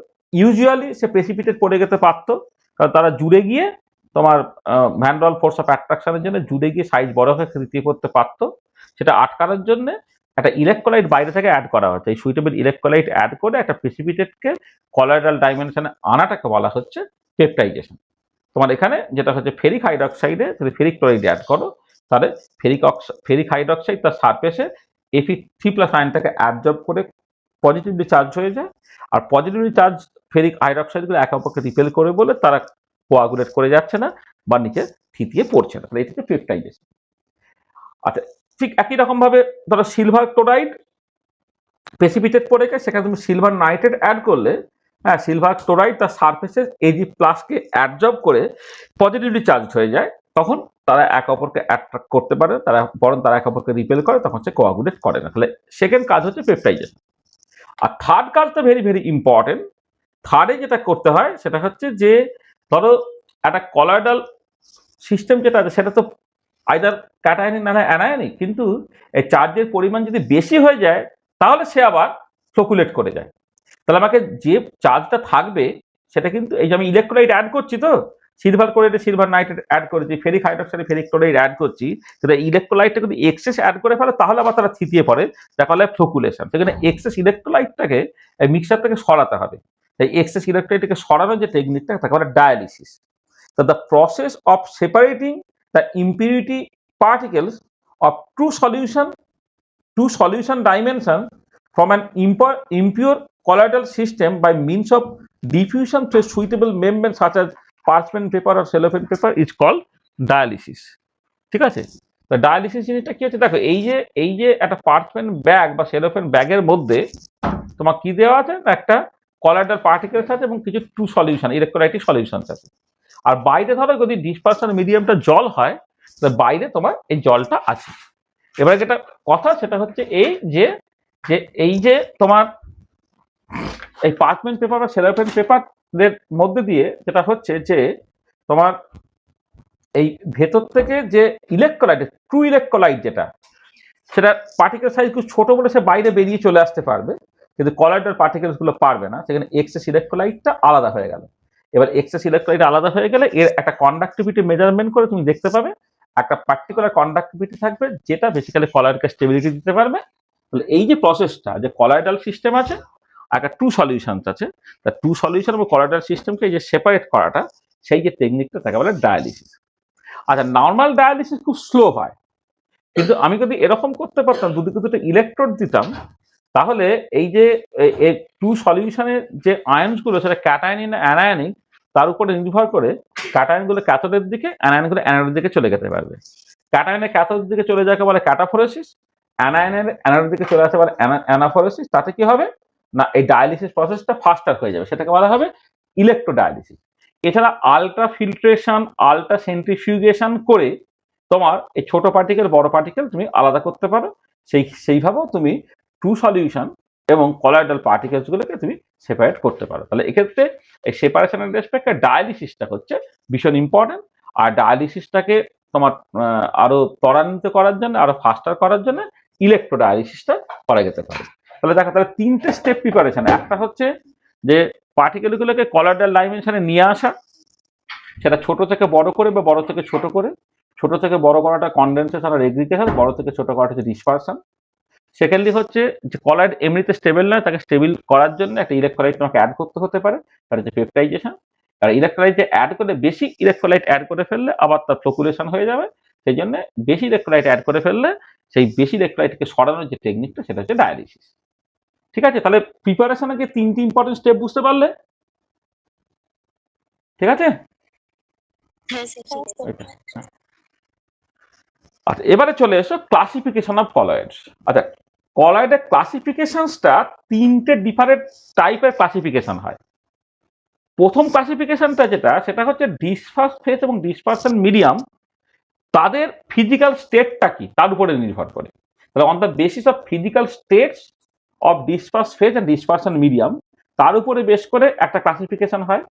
ইউজুয়ালি সে প্রেসিপিটেট পড়ে যেতে পারতো, কারণ তারা জুড়ে গিয়ে তোমার ভ্যান ডের ফোর্স অফ অ্যাট্রাকশনের জন্য জুড়ে গিয়ে সাইজ বড় হয়ে তৃতীয় করতে পারতো। সেটা আটকানোর জন্য একটা ইলেকট্রোলাইট বাইরে থেকে অ্যাড করা হচ্ছে। এই সুইটেবল ইলেকট্রোলাইট অ্যাড করে একটা প্রেসিপিটেটকে কলয়েডাল ডাইমেনশনে আনাটাকে বলা হচ্ছে পেপটাইজেশন। তোমার এখানে যেটা হচ্ছে ফেরিক হাইড্রক্সাইডে যদি ফেরিক ক্লোরাইড অ্যাড করো, তাহলে ফেরিক হাইড্রক্সাইড তার সারফেসে Fe3+ আয়নটাকে অ্যাবজর্ব করে পজিটিভলি চার্জ হয়ে যায়, আর পজিটিভলি চার্জ ফেরিক হাইড্রক্সাইডগুলো একে অপরকে রিপেল করে বলে তারা কোয়াগুলেট করে যাচ্ছে না বা নিচে থিতিয়ে পড়ছে না। তাহলে এটাকে পেপটাইজেশন। আচ্ছা, ঠিক একই রকম ভাবে ধরো সিলভার ক্লোরাইড প্রেসিপিটেট পড়ে যায়, সেখানে তুমি সিলভার নাইট্রেট অ্যাড করলে, হ্যাঁ, সিলভার ক্লোরাইড তার সারফেসে Ag+কে অ্যাবজর্ব করে পজিটিভলি চার্জ হয়ে যায়, তখন তারা এক অপরকে অ্যাট্রাক্ট করতে পারে, তারা এক অপরকে রিপেল করে, তখন সে কোয়াগুলেট করে না। তাহলে সেকেন্ড কাজ হচ্ছে পেপটাইজেশন। আর থার্ড কাজটা ভেরি ভেরি ইম্পর্টেন্ট। থার্ডে যেটা করতে হয় সেটা হচ্ছে যে ধরো একটা কলয়েডাল সিস্টেম যেটা আছে সেটা তো আইদার ক্যাটায়নিক না অ্যানায়নিক, কিন্তু এই চার্জের পরিমাণ যদি বেশি হয়ে যায় তাহলে সে আবার ফ্লোকুলেট করে যায়। তাহলে আমাকে যে চার্জটা থাকবে সেটা কিন্তু, এই যে আমি ইলেকট্রোলাইট অ্যাড করছি, তো সিলভার ক্লোরাইডে সিলভার নাইট্রেট অ্যাড করেছি, ফেরিক হাইড্রক্সাইডে ফেরিক ক্লোরাইড অ্যাড করছি, সেটা ইলেকট্রোলাইটটা যদি এক্সেস অ্যাড করে ফেলে তাহলে আবার তারা থিতিয়ে পড়ে, দেখা হলে ফ্লোকুলেশন। সেখানে এক্সেস ইলেকট্রোলাইটটাকে এই মিক্সার থেকে সরাতে হবে। এই এক্সেস ইলেকট্রোলাইটটাকে সরানোর যে টেকনিকটা তাকে বলে dialysis. So the process of separating the impurity particles of two solution dimensions from an impure colloidal system by means of diffusion through suitable membrane such as parchment paper or cellophane paper is called dialysis. ঠিক আছে? তো dialysis জিনিসটা কি হচ্ছে দেখো, এই যে একটা পার্চমেন্ট ব্যাগ বা সেলোফেন ব্যাগের মধ্যে তোমার কি দেওয়া আছে, একটা কলয়েডাল পার্টিকেলস আছে এবং কিছু টু সলিউশন ইলেকট্রোলাইটিক সলিউশনস আছে। আর বাইরে ধরো যদি ডিসপারশন মিডিয়ামটা জল হয়, তাহলে বাইরে তোমার এই জলটা আছে। এবারে যেটা কথা সেটা হচ্ছে এই যে তোমার এই পার্চমেন্ট পেপার বা সেলোফেন পেপারের মধ্যে দিয়ে যেটা হচ্ছে যে তোমার এই ভেতর থেকে যে ইলেকট্রোলাইট, ট্রু ইলেকট্রোলাইট যেটা, সেটা পার্টিকেল সাইজ খুব ছোট বলে সে বাইরে বেরিয়ে চলে আসতে পারবে, কিন্তু কলয়েডাল পার্টিকেলস গুলো পারবে না। সেখানে এক্সেস ইলেকট্রোলাইটটা আলাদা হয়ে গেল। এবার এক্সেস ইলেকট্রোলাইট আলাদা হয়ে গেলে এর একটা কন্ডাক্টিভিটি মেজারমেন্ট করে তুমি দেখতে পাবে একটা পার্টিকুলার কন্ডাক্টিভিটি থাকবে যেটা বেসিক্যালি কলয়েডকে স্টেবিলিটি দিতে পারবে। তাহলে এই যে প্রসেসটা, যে কলয়েডাল সিস্টেম আছে আর একটা টু সলিউশনস আছে, তা টু সলিউশন এবং কলয়েডাল সিস্টেমকে যে সেপারেট করাটা, সেই যে টেকনিকটা তাকে বলে ডায়ালিসিস। আচ্ছা, নর্মাল ডায়ালিসিস খুব স্লো হয়, কিন্তু আমি যদি এরকম করতে পারতাম, দুদিকে দুটো ইলেকট্রোড দিতাম, তাহলে এই যে টু সলিউশনের যে আয়নসগুলো সেটা ক্যাটায়নিক না অ্যানায়নিক তার উপরে নির্ভর করে ক্যাটায়নগুলো ক্যাথোডের দিকে, অ্যানায়নগুলো অ্যানোডের দিকে চলে যেতে পারবে। ক্যাটায়নের ক্যাথোডের দিকে চলে যাকে বলে ক্যাটাফোরেসিস, অ্যানায়নের অ্যানোডের দিকে চলে আসে বলে অ্যানাফোরেসিস। তাতে কি হবে না, এই ডায়ালিসিস প্রসেসটা ফাস্টার হয়ে যাবে, সেটাকে বলা হবে ইলেকট্রোডায়ালিসিস। এছাড়া আলট্রা ফিল্ট্রেশন, আলট্রা সেন্ট্রিফিউগেশন করে তোমার এই ছোট পার্টিকেল বড় পার্টিকেল তুমি আলাদা করতে পারো। সেইভাবেও তুমি টু সলিউশন এবং কলয়েডাল পার্টিকেলসগুলোকে তুমি সেপারেট করতে পারো। তাহলে এক্ষেত্রে এই সেপারেশনের রেসপেক্টে ডায়ালিসিসটা হচ্ছে ভীষণ ইম্পর্টেন্ট। আর ডায়ালিসিসটাকে তোমার আরো ত্বরান্বিত করার জন্য, আরো ফাস্টার করার জন্য ইলেকট্রোডায়ালিসিসটা করা যেতে পারে। তাহলে দেখো, তাহলে তিনটে স্টেপ প্রিপারেশন। একটা হচ্ছে যে পার্টিকেলগুলোকে কলয়েডাল ডাইমেনশনে নিয়ে আসা, সেটা ছোট থেকে বড় করে বা বড় থেকে ছোট করে। ছোট থেকে বড় করাটা কনডেনসেশন আর এগ্রিগেশন, বড় থেকে ছোট করাটা হচ্ছে ডিসপারশন। সেকেন্ডলি হচ্ছে যে কলয়েড এমনিতে স্টেবল নয়, তাকে স্টেবল করার জন্য একটা ইলেকট্রোলাইট তোমাকে অ্যাড করতে হতে পারে, তার হচ্ছে পেপটাইজেশন। আর ইলেকট্রোলাইট অ্যাড করলে, বেশি ইলেকট্রোলাইট অ্যাড করে ফেললে আবার তার ফ্লোকুলেশন হয়ে যাবে। সেই জন্য বেশি ইলেকট্রোলাইট অ্যাড করে ফেললে সেই বেশি ইলেকট্রোলাইটকে সরানোর যে টেকনিকটা সেটা হচ্ছে ডায়ালিসিস। ঠিক আছে? তাহলে প্রিপারেশনে যে তিনটি ইম্পর্টেন্ট স্টেপ বুঝতে পারলে? ঠিক আছে? আচ্ছা, এবারে চলে এসো ক্লাসিফিকেশন অফ কলয়েডস। আচ্ছা, কলয়েডের ক্লাসিফিকেশনসটা তিনটে ডিফারেন্ট টাইপের ক্লাসিফিকেশন হয়। প্রথম ক্লাসিফিকেশনটা সেটা হচ্ছে ডিসপার্স ফেজ এবং ডিসপারশন মিডিয়াম, তাদের ফিজিক্যাল স্টেটটা কি তার উপরে নির্ভর করে। তাহলে on the basis of physical states of disperse phase and dispersion medium, তার উপরে বেশ করে একটা ক্লাসিফিকেশন হয়।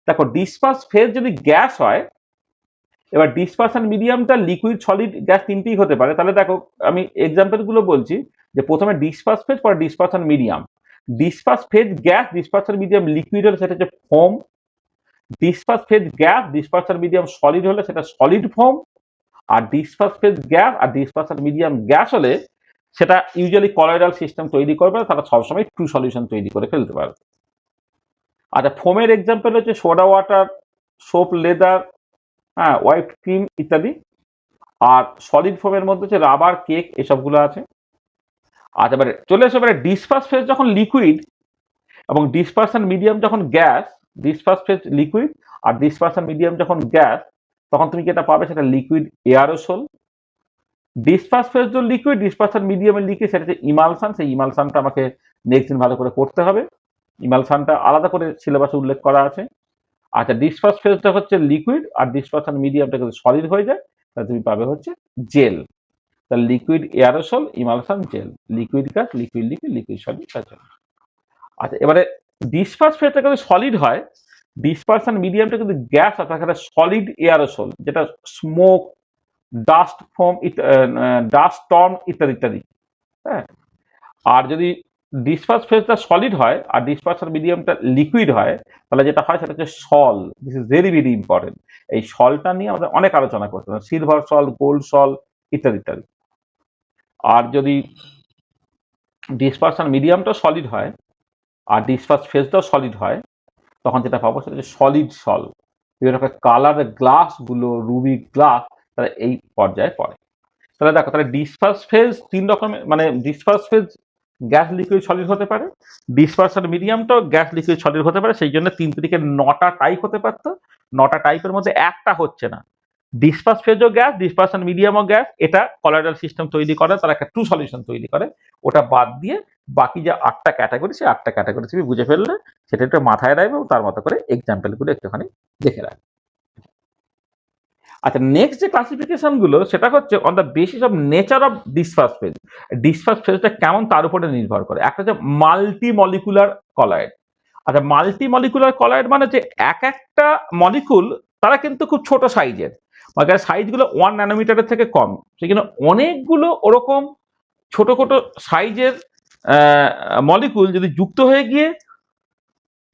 দেখো, ডিসপার্স ফেজ যদি গ্যাস হয়, এবার ডিসপারশন মিডিয়ামটা লিকুইড, সলিড, গ্যাস তিনটেই হতে পারে। তাহলে দেখো, আমি এক্সাম্পল গুলো বলছি, যে প্রথমে ডিসপার্স ফেজ, পরে dispersion medium. Disperse phase gas, dispersion medium liquid হলে সেটা হচ্ছে foam. Disperse phase gas, dispersion medium solid হলে সেটা সলিড ফোম। আর ডিসপার্স ফেজ গ্যাস আর ডিসপারশন মিডিয়াম গ্যাস হলে সেটা ইউজুয়ালি কলয়েডাল সিস্টেম তৈরি করবে, তারা সবসময় ট্রু সলিউশন তৈরি করে ফেলতে পারবে। আচ্ছা, ফোমের এক্সাম্পল হচ্ছে সোডা ওয়াটার, সোপ, লেদার, হ্যাঁ, হোয়াইট ক্রিম ইত্যাদি। আর সলিড ফোমের মধ্যে হচ্ছে রাবার, কেক, এসবগুলো আছে। আচ্ছা, এবারে চলে এসে এবারে ডিসপার্স ফেজ যখন লিকুইড এবং ডিসপারশন মিডিয়াম যখন গ্যাস, ডিসপার্স ফেজ লিকুইড আর ডিসপারশন মিডিয়াম যখন গ্যাস, তখন তুমি যেটা পাবে সেটা লিকুইড এয়ারোসোল। ডিসপার্স ফেজ যখন লিকুইড, ডিসপারশন মিডিয়ামের লিকুইড, সেটা হচ্ছে ইমালশন। সেই ইমালশনটা আমাকে নেক্সট দিন ভালো করে পড়তে হবে, ইমালশনটা আলাদা করে সিলেবাসে উল্লেখ করা আছে। আচ্ছা, ডিসপার্স ফেজটা হচ্ছে লিকুইড আর ডিসপারশন মিডিয়ামটা যদি সলিড হয়ে যায়, তাহলে তুমি পাবে হচ্ছে জেল। তাহলে liquid aerosol, emulsion, gel. Liquid gas, liquid liquid, liquid solid. আচ্ছা, এবারে ডিসপার্স ফেজটা যদি সলিড হয়, ডিসপারশন মিডিয়ামটা যদি গ্যাস হয়, তাহলে সলিড এয়ারোসল, যেটা smoke, dust, foam, dust storm ইত্যাদি ইত্যাদি। হ্যাঁ, আর যদি ডিসপার্স ফেজটা সলিড হয় আর ডিসপারশন মিডিয়ামটা লিকুইড হয়, তাহলে যেটা হয় সেটা হচ্ছে sol. This is very very important. এই সলটা নিয়ে আমাদের অনেক আলোচনা করতে হবে, সিলভার সল, গোল্ড সল ইত্যাদি ইত্যাদি। আর যদি ডিসপারশন মিডিয়ামটা সলিড হয় আর ডিসপার্স ফেজটাও সলিড হয়, তখন যেটা পাবো সেটা হচ্ছে সলিড সল। বিভিন্ন রকমের কালারের গ্লাসগুলো, রুবি গ্লাস, তারা এই পর্যায়ে পড়ে। তাহলে দেখো, তাহলে ডিসপার্স ফেজ তিন রকমের, মানে disperse phase gas, liquid, solid হতে পারে। ডিসপারশন মিডিয়ামটাও গ্যাস, লিকুইড, সলিড হতে পারে। সেই জন্য 3 থেকে 9টা টাইপ হতে পারত। 9টা টাইপের মধ্যে একটা হচ্ছে না। ডিসপার্স ফেজও গ্যাস, ডিসপারশন মিডিয়ামও গ্যাস, এটা কলয়েডাল সিস্টেম তৈরি করে, তারা একটা ট্রু সলিউশন তৈরি করে। ওটা বাদ দিয়ে বাকি যে 8টা ক্যাটাগরি, সেই 8টা ক্যাটাগরি তুমি বুঝে ফেললে সেটা একটু মাথায় রাখবে এবং তার মতো করে এক্সাম্পলগুলো একটুখানি দেখে রাখবে। আচ্ছা, নেক্সট যে ক্লাসিফিকেশন গুলো সেটা হচ্ছে on the basis of nature of disperse phase. Disperse ফেজটা কেমন তার উপরে নির্ভর করে। একটা হচ্ছে মাল্টি মলিকুলার কলয়েড। আচ্ছা, মাল্টি মলিকুলার কলয়েড মানে যে একটা মলিকুল, তারা কিন্তু খুব ছোট সাইজের, মানে সাইজগুলো 1 ন্যানোমিটারের থেকে কম। সেখানে অনেকগুলো ওরকম ছোট ছোট সাইজের মলিকুল যদি যুক্ত হয়ে গিয়ে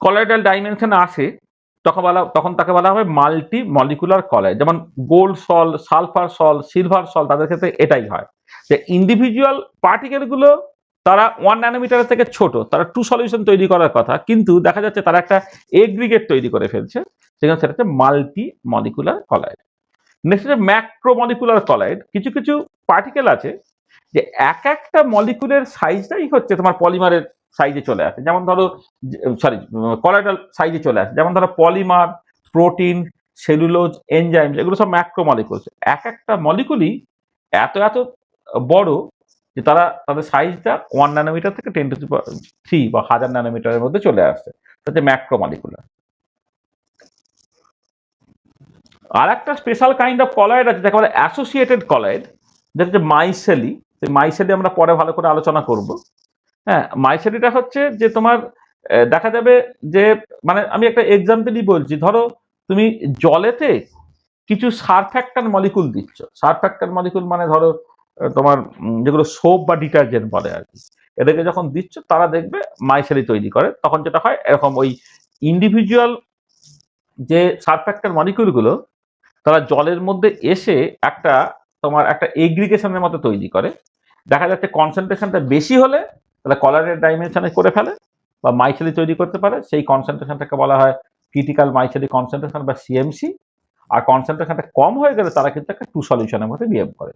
কলয়েডাল ডাইমেনশনে আসে, তখন তাকে বলা হবে মাল্টি মলিকুলার কলয়েড। যেমন গোল্ড সল, সালফার সল, সিলভার সল, তাদের ক্ষেত্রে এটাই হয় যে ইন্ডিভিজুয়াল পার্টিকেলগুলো তারা 1 ন্যানোমিটারের থেকে ছোট, তারা টু সলিউশন তৈরি করার কথা, কিন্তু দেখা যাচ্ছে তারা একটা এগ্রিগেট তৈরি করে ফেলছে, সেখানে সেটা হচ্ছে মাল্টি মলিকুলার কলয়েড। নেক্সট হচ্ছে ম্যাক্রো মলিকুলার কলয়েড। কিছু কিছু পার্টিকেল আছে যে একটা মলিকুলের সাইজটাই হচ্ছে তোমার পলিমারের সাইজে চলে আসে। যেমন ধরো, সরি, কলয়েডাল সাইজে চলে আসে। যেমন ধরো পলিমার, প্রোটিন, সেলুলোজ, এনজাইম, এগুলো সব ম্যাক্রো মলিকুলস। একটা মলিকুলই এত এত বড় যে তাদের সাইজটা 1 ন্যানোমিটার থেকে 10⁻³ বা 1000 ন্যানোমিটারের মধ্যে চলে আসছে। তাতে ম্যাক্রো মলিকুলার। আর একটা স্পেশাল কাইন্ড অফ কলয়েড আছে যাকে বলে অ্যাসোসিয়েটেড কলয়েড, যেটা হচ্ছে মাইসেলি। সেই মাইসেলি আমরা পরে ভালো করে আলোচনা করব। হ্যাঁ, মাইসেলিটা হচ্ছে যে তোমার দেখা যাবে যে, মানে আমি একটা এক্সাম্পলই বলছি, ধরো তুমি জলেতে কিছু সারফ্যাক্টর মলিকুল দিচ্ছ। সারফ্যাক্টর মলিকুল মানে ধরো তোমার যেগুলো সোপ বা ডিটারজেন্ট বলে আর কি, এদেরকে যখন দিচ্ছ তারা দেখবে মাইসেলি তৈরি করে। তখন যেটা হয়, এরকম ওই ইন্ডিভিজুয়াল যে সারফ্যাক্টর মলিকুলগুলো, তারা জলের মধ্যে এসে তোমার একটা এগ্রিগেশনের মতো তৈরি করে। দেখা যাচ্ছে কনসেন্ট্রেশনটা বেশি হলে তাহলে কলয়েডের ডাইমেনশনে করে ফেলে বা মাইসেলি তৈরি করতে পারে। সেই কনসেন্ট্রেশনটাকে বলা হয় ক্রিটিক্যাল মাইসেলি কনসেন্ট্রেশন বা সিএমসি। আর কনসেন্ট্রেশনটা কম হয়ে গেলে তারা কিন্তু একটা টু সলিউশনের মধ্যে বিহেভ করে।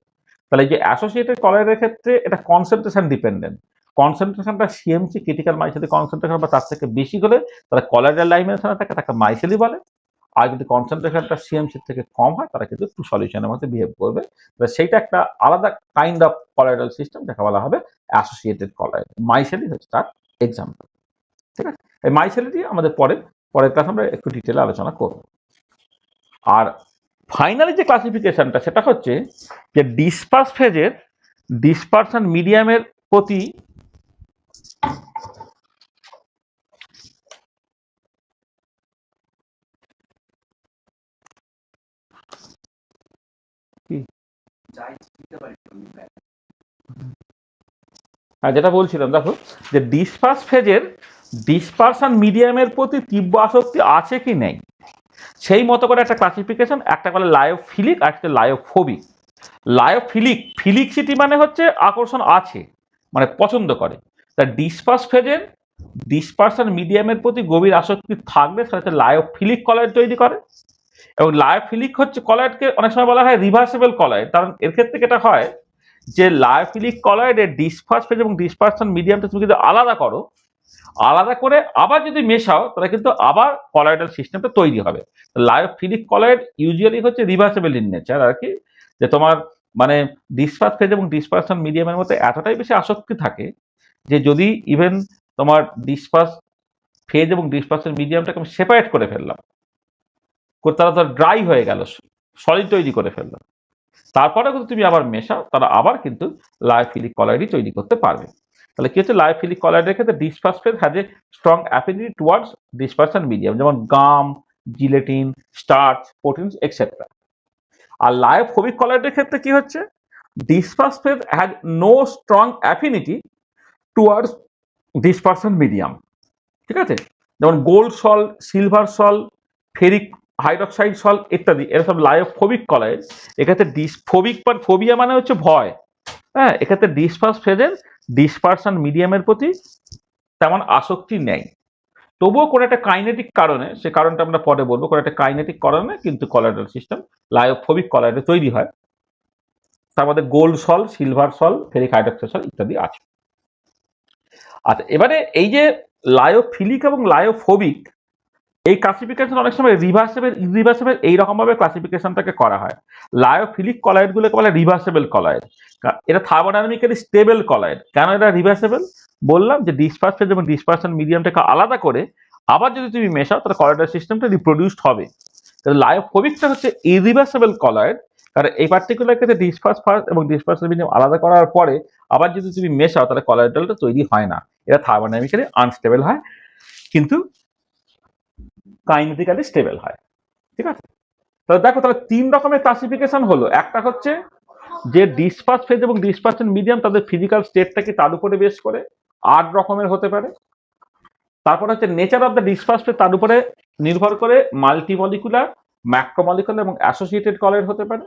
তাহলে এই যে অ্যাসোসিয়েটেড কলয়েডের ক্ষেত্রে এটা কনসেন্ট্রেশন ডিপেন্ডেন্ট। কনসেন্ট্রেশনটা সিএমসি, ক্রিটিক্যাল মাইসেলি কনসেন্ট্রেশন বা তার থেকে বেশি হলে তারা কলয়েডাল ডাইমেনশনে থাকে, তাকে মাইসেলি বলে। আর যদি কনসেন্ট্রেশনটা সিএমসি থেকে কম হয়, তারা কিন্তু টু সলিউশনের মধ্যে বিহেভ করবে। সেইটা একটা আলাদা কাইন্ড অফ কলয়েডাল সিস্টেম, যাকে বলা হবে অ্যাসোসিয়েটেড কলয়েড। মাইসেলি হচ্ছে তার এক্সাম্পল। ঠিক আছে, এই মাইসেলিটি আমাদের পরে পরের ক্লাস আমরা একটু ডিটেলে আলোচনা করব। আর ফাইনালি যে ক্লাসিফিকেশনটা সেটা হচ্ছে যে ডিসপার্স ফেজের ডিসপারশন মিডিয়ামের প্রতি যেটা বলছিলাম, দেখো যে ডিসপার্স ফেজের ডিসপারশন মিডিয়ামের প্রতি তীব্র আসক্তি আছে কি নেই সেই মতো করে একটা ক্লাসিফিকেশন, একটা বলে লায়োফিলিক আর একটা লায়োফোবিক। লায়োফিলিক, ফিলিকসিটি মানে হচ্ছে আকর্ষণ আছে, মানে পছন্দ করে। তা ডিসপার্স ফেজের ডিসপারশন মিডিয়ামের প্রতি গভীর আসক্তি থাকলে সেটা হচ্ছে লায়োফিলিক কলয়েড তৈরি করে। এবং লায়োফিলিক হচ্ছে কলয়েডকে অনেক সময় বলা হয় রিভার্সেবল কলয়েড, কারণ এর ক্ষেত্রে যেটা হয় যে লায়োফিলিক কলয়েডের ডিসপার্স ফেজ এবং ডিসপারশন মিডিয়ামটা তুমি যদি আলাদা করো, আলাদা করে আবার যদি মেশাও তাহলে কিন্তু আবার কলয়েডাল সিস্টেমটা তৈরি হবে। লায়োফিলিক কলয়েড ইউজুয়ালি হচ্ছে রিভার্সেবল ইন নেচার আর কি, যে তোমার মানে ডিসপার্স ফেজ এবং ডিসপারশন মিডিয়ামের মধ্যে এতটাই বেশি আসক্তি থাকে যে যদি ইভেন তোমার ডিসপার্স ফেজ এবং ডিসপারশন মিডিয়ামটাকে আমি সেপারেট করে ফেললাম, তারা ধর ড্রাই হয়ে গেল, সলিড তৈরি করে ফেললাম, তারপরে কিন্তু তুমি আবার মেশাও, তারা আবার কিন্তু লায়োফিলিক কলয়েডই তৈরি করতে পারবে। তাহলে কি হচ্ছে, লায়োফিলিক কলয়েডের ক্ষেত্রে disperse phase has a strong affinity towards dispersion medium, যেমন gum, gelatin, starch, proteins etcetera. আর লায়োফোবিক কলয়েডের ক্ষেত্রে কি হচ্ছে, disperse phase has no strong affinity towards dispersion medium. ঠিক আছে, যেমন gold sol, silver sol, ferric hydroxide sol ইত্যাদি, এরা সব লায়োফোবিক কলয়েড। এক্ষেত্রে ডিসফোবিক, ফোবিয়া মানে হচ্ছে ভয়, হ্যাঁ, এক্ষেত্রে ডিসপার্স ফেজের ডিসপারশন মিডিয়ামের প্রতি তেমন আসক্তি নেই। তবুও কোনো একটা কাইনেটিক কারণে, সে কারণটা আমরা পরে বলবো, কোনো একটা কাইনেটিক কারণে কিন্তু কলয়েডাল সিস্টেম লায়োফোবিক কলয়েডে তৈরি হয়। তার মধ্যে gold sol, silver sol, ferric hydroxide sol ইত্যাদি আছে। আচ্ছা, এবারে এই যে লায়োফিলিক এবং লায়োফোবিক, এই ক্লাসিফিকেশন অনেক সময় রিভার্সেবল, ইরিভার্সেবল এইরকম ভাবে ক্লাসিফিকেশনটাকে করা হয়। লায়োফিলিক কলয়েডগুলোকে বলে রিভার্সেবল কলয়েড, এটা থার্মোডাইনামিক্যালি স্টেবল কলয়েড। কেন এটা রিভার্সেবল? বললাম যে ডিসপার্স ফেজ এবং ডিসপারশন মিডিয়ামটাকে আলাদা করে আবার যদি তুমি মেশাও তাহলে কলয়েডাল সিস্টেমটা রিপ্রোডিউসড হবে। লায়োফোবিকটা হচ্ছে ইরিভার্সেবল কলয়েড, কারণ এই পার্টিকুলার ক্ষেত্রে ডিসপার্স ফার্স্ট এবং ডিসপারশন মিডিয়াম আলাদা করার পরে আবার যদি তুমি মেশাও তাহলে কলয়েডালটা তৈরি হয় না, এটা থার্মোডাইনামিক্যালি আনস্টেবল হয়, কিন্তু কাইনেটিক্যালি স্টেবল হয়। ঠিক আছে, তাহলে দেখো, তাহলে তিন রকমের ক্লাসিফিকেশন হলো। একটা হচ্ছে যে ডিসপার্স ফেজ এবং ডিসপারশন মিডিয়াম তাদের ফিজিক্যাল স্টেটটাকে তার উপরে বেস করে 8 রকমের হতে পারে। তারপর হচ্ছে nature of the disperse phase, তার উপরে নির্ভর করে মাল্টিমলিকুলার, ম্যাক্রোমলিকুলার এবং অ্যাসোসিয়েটেড কলয়েড হতে পারে।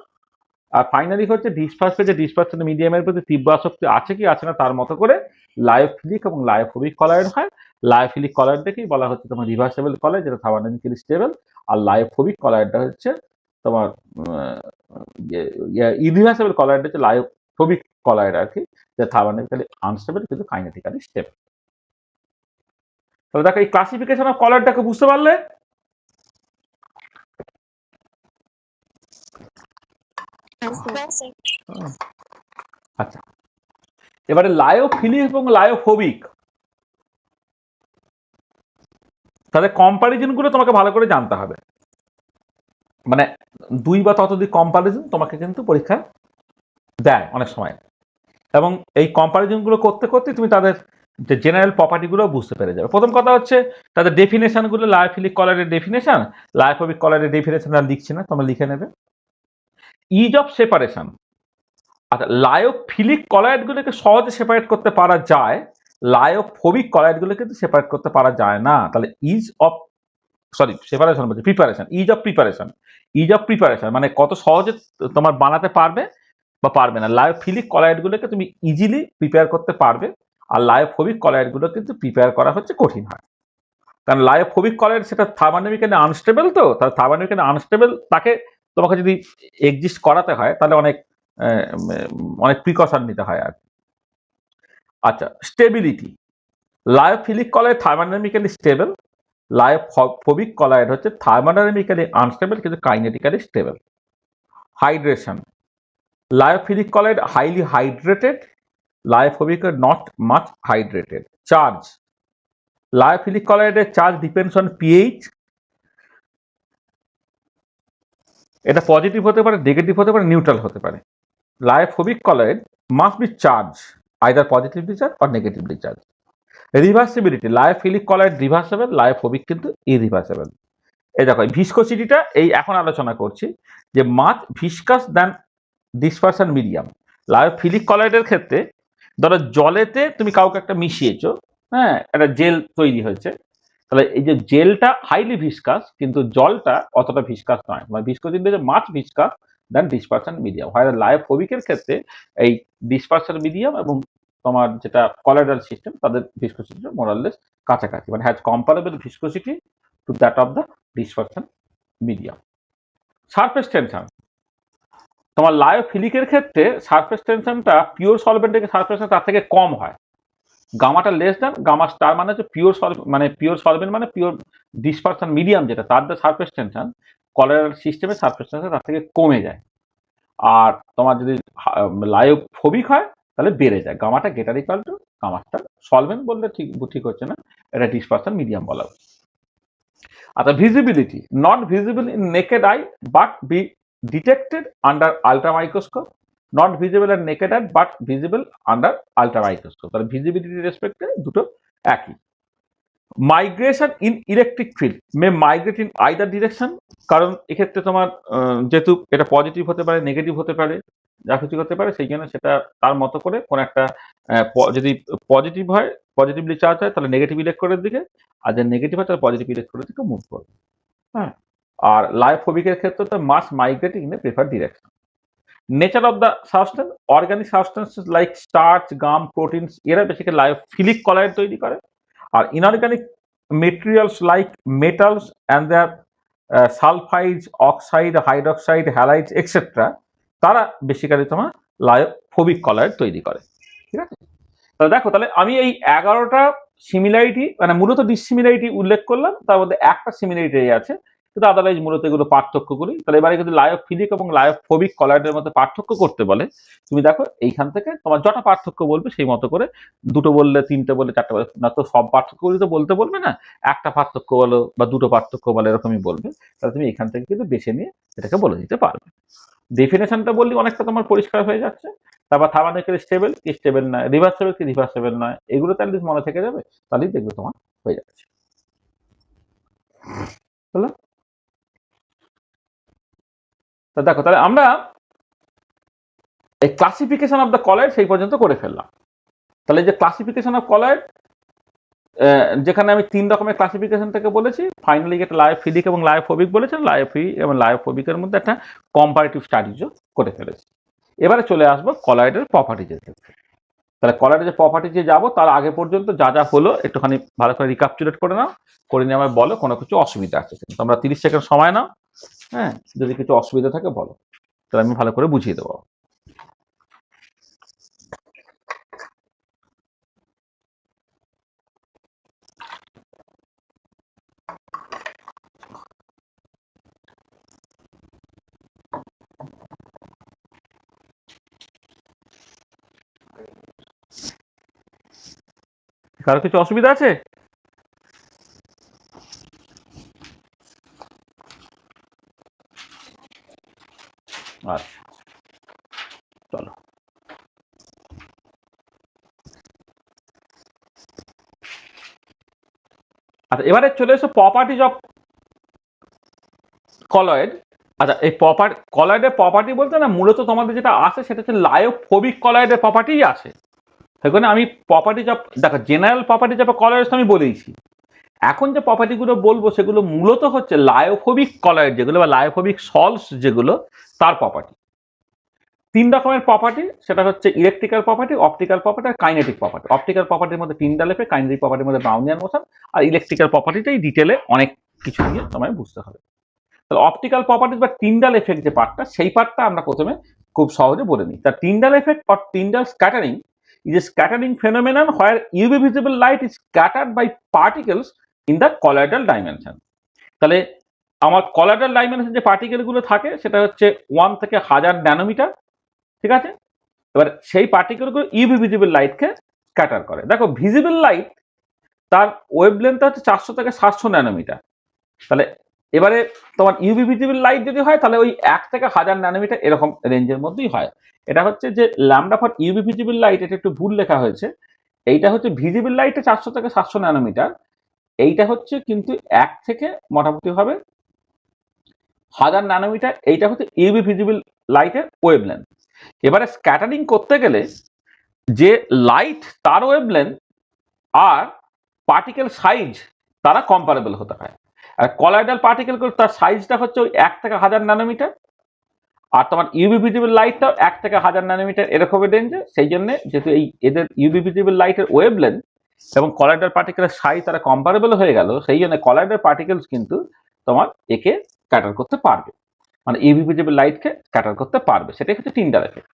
আর ফাইনালি হচ্ছে ডিসপার্স ফেজে ডিসপারশন মিডিয়ামের প্রতি তীব্র আসক্তি আছে কি আছে না তার মতো করে লায়োফিলিক এবং লায়োফোবিক কলয়েড হয়। লায়োফিলিক কলয়েডটাকেই বলা হচ্ছে তোমার রিভার্সেবল কলয়েড, যেটা থার্মোডাইনামিক্যালি স্টেবল। আর লায়োফোবিক কলয়েডটা হচ্ছে তোমার ইরিভার্সেবল কলয়েড হচ্ছে লায়োফোবিক কলয়েড আর কি, যেটা থার্মোডাইনামিক্যালি আনস্টেবল কিন্তু কাইনেটিক্যালি স্টেবল। তাহলে দেখো, এই ক্লাসিফিকেশন অফ কলয়েডটাকে বুঝতে পারলে। আচ্ছা, এবারে লায়োফিলিক এবং লায়োফোবিক তাদের কম্পারিজন গুলো তোমাকে ভালো করে জানতে হবে। মানে 2 বা ততোধিক কম্পারিজন তোমাকে কিন্তু পরীক্ষা দেয় অনেক সময়, এবং এই কম্পারিজন গুলো করতে করতে তুমি তাদের যে জেনারেল প্রপার্টি গুলো বুঝতে পেরে যাবে। প্রথম কথা হচ্ছে তাদের ডেফিনেশন গুলো, লায়োফিলিক কলয়েডের ডেফিনেশন, লায়োফোবিক কলয়েডের ডেফিনেশন আর লিখছি না, তোমরা লিখে নেবে। ইজ অফ সেপারেশন, আচ্ছা, লায়োফিলিক কলয়েড গুলোকে সহজে সেপারেট করতে পারা যায়, লায়োফোবিক কলয়েড গুলো কিন্তু সেপারেট করতে পারা যায় না। তাহলে ইজ অফ, সরি সেপারেশন বলছে, preparation, is of preparation. Is of preparation মানে কত সহজে তোমার বানাতে পারবে বা পারবে না। লায়োফিলিক কলয়েডগুলোকে তুমি ইজিলি প্রিপেয়ার করতে পারবে, আর লায়োফোবিক কলয়েডগুলো কিন্তু প্রিপেয়ার করা হচ্ছে কঠিন হয়। কারণ লায়োফোবিক কলয়েড সেটা থার্মোডাইনামিক্যালি আনস্টেবল, তো তার থার্মোডাইনামিক্যালি আনস্টেবল তাকে তোমাকে যদি এক্সিস্ট করাতে হয় তাহলে অনেক অনেক প্রিকশন নিতে হয় আর। আচ্ছা, stability, lyophilic colloid thermodynamically stable, lyophobic colloid হচ্ছে থার্মোডাইনামিক্যালি আনস্টেবল কিন্তু kinetically stable. Hydration, lyophilic colloid highly hydrated, lyophobic not much hydrated. Charge, lyophilic কলয়েডের চার্জ ডিপেন্ডস অন পিএইচ। এটা পজিটিভ হতে পারে, নেগেটিভ হতে পারে, নিউট্রাল হতে পারে। Lyophobic colloid must be charge either positively charge or negatively charge. Reversibility, lyophilic colloid reversible, lyophobic কিন্তু irreversible. এই দেখো ভিসকোসিটিটা এই এখন আলোচনা করছি যে মাছ ভিসকাস দ্যান ডিসপারশন মিডিয়াম। লায়োফিলিক কলয়েডের ক্ষেত্রে ধরো জলেতে তুমি কাউকে একটা মিশিয়েছো, হ্যাঁ, একটা জেল তৈরি হয়েছে, তাহলে এই যে জেলটা হাইলি ভিসকাস কিন্তু জলটা অতটা ভিসকাস নয়, মানে viscosity much viscous than dispersion medium. হয় লায়োফোবিকের ক্ষেত্রে এই ডিসপারশন মিডিয়াম এবং তোমার যেটা কলয়েডাল সিস্টেম তাদের ভিসকোসিটি মোরাললেস কাছাকাছি, মানে has comparable viscosity to that of the dispersion medium. Surface tension, তোমার লায়োফিলিকের ক্ষেত্রে সারফেস টেনশনটা পিওর সলভেন্টের সারফেস তার থেকে কম হয়। গামাটা লেস দেন গামা স্টার মানে হচ্ছে পিওর সলভেন্ট মানে পিওর ডিসপারশন মিডিয়াম যেটা তার সারফেস টেনশন কলয়েডাল সিস্টেমের সারফেস টেনশন তার থেকে কমে যায়। আর তোমার যদি লায়োফোবিক হয় তাহলে বেড়ে যায়। গামাটা greater equal to gamma star. Solvent বললে ঠিক হচ্ছে না, এটা ডিসপারশন মিডিয়াম বলা উচিত। আচ্ছা visibility, not visible in naked I but B detected under ultra microscope. Not visible at naked I but visible under ultra microscope. তাহলে ভিজিবিলিটি রেসপেক্টে দুটো একই। Migration in electric field May migrate in either direction, কারণ এক্ষেত্রে তোমার যেহেতু এটা positive হতে পারে নেগেটিভ হতে পারে যা কিছু হতে পারে, সেই জন্য সেটা তার মতো করে কোন একটা যদি পজিটিভ হয় পজিটিভলি চার্জ হয় তাহলে নেগেটিভ ইলেকট্রনের দিকে, আর যদি নেগেটিভ হয় তাহলে পজিটিভ ইলেকট্রনের দিকে মুভ করবে। হ্যাঁ, আর লায়োফোবিকের ক্ষেত্রে তো mass migrating in a prefer direction. Nature of the substance, organic substances like starch gum proteins এরা বেসিক্যালি লায়োফিলিক কলয়েড তৈরি করে। আর inorganic materials like metals and their sulphides oxide hydroxide halides etcetera তারা বেসিক্যালি তোমার lyophobic colloid তৈরি করে। ঠিক আছে, তাহলে দেখো তাহলে আমি এই 11টা সিমিলারিটি মানে মূলত ডিসিমিলারিটি উল্লেখ করলাম, তার মধ্যে একটা সিমিলারিটি আছে কিন্তু আদারওয়াইজ মূলত এগুলো পার্থক্যগুলি। তাহলে এবারে কিন্তু লায়োফিলিক এবং লায়োফোবিক কলয়েডের মধ্যে পার্থক্য করতে বলে, তুমি দেখো এইখান থেকে তোমার যটা পার্থক্য বলবে সেই মতো করে দুটো বললে তিনটে বললে চারটে বলে, না তো সব পার্থক্যগুলি তো বলতে বলবে না, একটা পার্থক্য বলো বা দুটো পার্থক্য বলো এরকমই বলবে। তাহলে তুমি এখান থেকে কিন্তু বেছে নিয়ে এটাকে বলে দিতে পারবে। ডেফিনেশনটা বললি অনেকটা তোমার পরিষ্কার হয়ে যাচ্ছে। তারপর থার্মোনিকেল স্টেবল কি স্টেবল নয়, রিভার্সেবল কি রিভার্সেবল নয়, এগুলো তাহলে মনে থেকে যাবে, তাহলেই দেখবে তোমার হয়ে যাচ্ছে। হলো, তো দেখো তাহলে আমরা এই ক্লাসিফিকেশন অফ দ্য কলয়েড সেই পর্যন্ত করে ফেললাম। তাহলে যে ক্লাসিফিকেশন অফ কলয়েড যেখানে আমি 3 রকমের ক্লাসিফিকেশন থেকে বলেছি, ফাইনালি যেটা লায়োফিলিক এবং লায়োফোবিক বলেছেন, লায়োফিলিক এবং লায়োফোবিকের মধ্যে একটা কম্পারেটিভ স্টাডিজও করে ফেলেছি। এবারে চলে আসবো কলয়েডের প্রপার্টিজের ক্ষেত্রে। তাহলে কলয়েডের যে প্রপার্টিজে যাবো তার আগে পর্যন্ত যা যা হলো একটুখানি ভালো করে রিক্যাপচুলেট করে নাও, করে নিয়ে আমায় বলো কোনো কিছু অসুবিধা আছে কিন্তু। তোমরা 30 সেকেন্ড সময় নাও, হ্যাঁ, যদি কিছু অসুবিধা থাকে বলো, তাহলে আমি ভালো করে বুঝিয়ে দেবো। কারো কিছু অসুবিধা আছে? আচ্ছা চলো, আচ্ছা এবারে চলে এসো প্রপার্টিজ অফ কলয়েড। আচ্ছা এই কলয়েডের প্রপার্টি বলতে না মূলত তোমাদের যেটা আছে সেটা হচ্ছে লায়োফোবিক কলয়েডের প্রপার্টিই আছে। সেখানে আমি প্রপার্টিজ অফ দেখো জেনারেল প্রপার্টিজ অফ কলয়েড আমি বলেইছি, এখন যে প্রপার্টিগুলো বলবো সেগুলো মূলত হচ্ছে লায়োফোবিক কলয়েড যেগুলো বা লায়োফোবিক সল্টস যেগুলো তার প্রপার্টি। 3 রকমের প্রপার্টি, সেটা হচ্ছে ইলেকট্রিক্যাল প্রপার্টি, অপটিক্যাল প্রপার্টি আর কাইনেটিক প্রপার্টি। অপটিক্যাল প্রপার্টির মধ্যে টিন্ডাল এফেক্ট, কাইনেটিক প্রপার্টির মধ্যে ব্রাউনিয়ান মোশন, আর ইলেকট্রিক্যাল প্রপার্টিটাই ডিটেলে অনেক কিছু নিয়ে তোমায় বুঝতে হবে। তাহলে অপটিক্যাল প্রপার্টিজ বা টিন্ডাল এফেক্ট যে পার্টটা, সেই পার্টটা আমরা প্রথমে খুব সহজে বলে নিই। তা Tyndall effect or Tyndall scattering is a scattering phenomenon where UV visible light is scattered by particles in the colloidal dimension। তাহলে আমার কলয়েডাল ডাইমেনশন যে পার্টিকেলগুলো থাকে সেটা হচ্ছে 1 থেকে 1000 ন্যানোমিটার। ঠিক আছে, এবার সেই পার্টিকেলগুলো ইউভি ভিজিবল লাইটকে স্ক্যাটার করে। দেখো ভিজিবল লাইট তার ওয়েভলেন্থটা হচ্ছে 400 থেকে 700 ন্যানোমিটার। তাহলে এবারে তোমার ইউভি ভিজিবল লাইট যদি হয় তাহলে ওই 1 থেকে 1000 ন্যানোমিটার এরকম রেঞ্জের মধ্যেই হয়। এটা হচ্ছে যে lambda for UV visible light, এটা একটু ভুল লেখা হয়েছে। এইটা হচ্ছে ভিজিবল লাইটে 400 থেকে 700 ন্যানোমিটার, এইটা হচ্ছে কিন্তু 1 থেকে মোটামুটি হবে 1000 ন্যানোমিটার। এইটা হচ্ছে ইউভি ভিজিবল লাইটের ওয়েভলেন্থ। এবারে স্ক্যাটারিং করতে গেলে যে লাইট তার ওয়েভলেন্থ আর পার্টিকেল সাইজ তারা কম্পারেবল হতে হয়। আর কলয়েডাল পার্টিকেল তার সাইজটা হচ্ছে ওই 1 থেকে 1000 ন্যানোমিটার, আর তোমার ইউভি ভিজিবল লাইটটাও 1 থেকে 1000 ন্যানোমিটার এরকমের রেঞ্জে। সেই জন্য যেহেতু এই এদের ইউভি ভিজিবল লাইটের ওয়েভলেন্থ এবং কলয়েডাল পার্টিকেলের সাইজ তারা কম্পারেবল হয়ে গেল, সেই জন্য কলয়েডাল পার্টিকেলস কিন্তু তোমার একে স্ক্যাটার করতে পারবে, মানে ইউভি ভিজিবল লাইটকে স্ক্যাটার করতে পারবে। সেটাই হচ্ছে টিন্ডার এফেক্ট।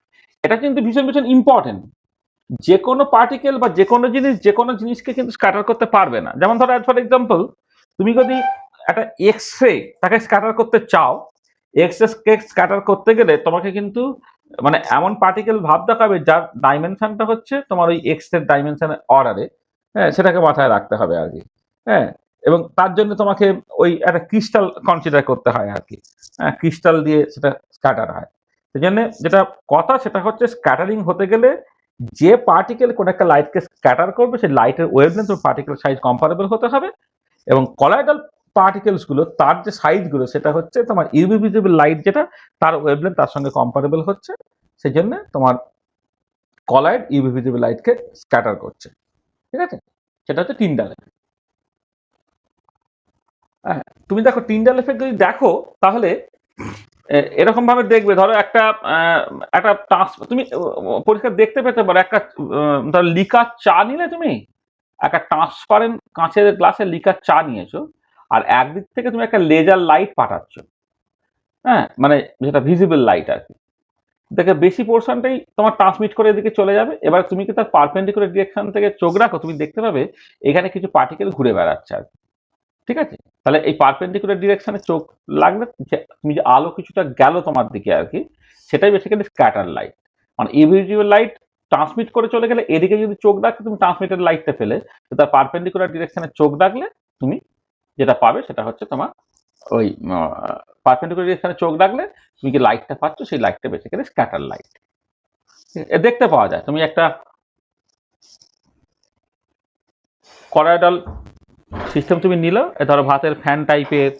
এটা কিন্তু ভীষণ ভীষণ ইম্পর্টেন্ট। যে কোনো পার্টিকেল বা যে কোনো জিনিসকে কিন্তু স্ক্যাটার করতে পারবে না। যেমন ধরো ফর এক্সাম্পল, তুমি যদি একটা এক্স রে তাকে স্ক্যাটার করতে চাও, এক্স রে স্ক্যাটার করতে গেলে তোমাকে কিন্তু মানে এমন পার্টিকেল ভাব দেখাবে যার ডাইমেনশনটা হচ্ছে তোমার ওই এক্স এর ডাইমেনশনের অর্ডারে, হ্যাঁ, সেটাকে মাথায় রাখতে হবে আর কি। হ্যাঁ, এবং তার জন্য তোমাকে ওই একটা ক্রিস্টাল কনসিডার করতে হয় আর কি। হ্যাঁ, ক্রিস্টাল দিয়ে সেটা স্ক্যাটার হয়। সেই জন্য যেটা কথা সেটা হচ্ছে স্ক্যাটারিং হতে গেলে যে পার্টিকেল কোন একটা লাইটকে স্ক্যাটার করবে সেই লাইটের ওয়েভলেন্থ ও পার্টিকেল সাইজ কম্পারেবল হতে হবে। এবং কলয়েডাল পার্টিকেলস গুলো তার যে সাইজ গুলো সেটা হচ্ছে তোমার ইউভি ভিজিবল লাইট যেটা তার ওয়েভলেন্থ তার সঙ্গে কম্পারেবল হচ্ছে। সেই জন্য তোমার কলয়েড ইউভি ভিজিবল লাইটকে স্ক্যাটার করছে। ঠিক আছে, সেটা হচ্ছে টিন্ডাল এফেক্ট। হ্যাঁ, তুমি দেখো টিন্ডাল এফেক্ট যদি দেখো তাহলে এরকম ভাবে দেখবে। ধরো একটা একটা তুমি পরিষ্কার দেখতে পেতে পারো, একটা ধরো লিকার চা নিলে, তুমি একটা ট্রান্সপারেন্ট কাঁচের গ্লাসে লিকার চা নিয়েছো, আর একদিক থেকে তুমি একটা লেজার লাইট পাঠাচ্ছ, হ্যাঁ, মানে যেটা ভিজিবল লাইট আর কি, দেখে বেশি পোর্শনটাই তোমার ট্রান্সমিট করে এদিকে চলে যাবে। এবার তুমি কি তার পারপেন্ডিকুলার ডিরেকশন থেকে চোখ রাখো, তুমি দেখতে পাবে এখানে কিছু পার্টিকেল ঘুরে বেড়াচ্ছে আর কি। ঠিক আছে, তাহলে এই পারপেন্ডিকুলার ডিরেকশনে চোখ লাগলে তুমি যে আলো কিছুটা গেল তোমার দিকে আর কি, সেটাই বেসিক্যালি স্ক্যাটার লাইট। মানে ইনভিজিবল লাইট ট্রান্সমিট করে চলে গেলে এদিকে যদি চোখ রাখতে তুমি ট্রান্সমিটেড লাইটটা পেলে, তো তার পারপেন্ডিকুলার ডিরেকশনে চোখ রাখলে তুমি যেটা পাবে সেটা হচ্ছে তোমার ওই পারপেন্ডিকুলার ডিরেকশনে চোখ রাখলে তুমি যে লাইটটা পাচ্ছ সেই লাইটটা বেসিক্যালি স্ক্যাটার লাইট দেখতে পাওয়া যায়। তুমি একটা করাইডাল সিস্টেম তুমি নিলে, ধরো ভাতের ফ্যান টাইপের,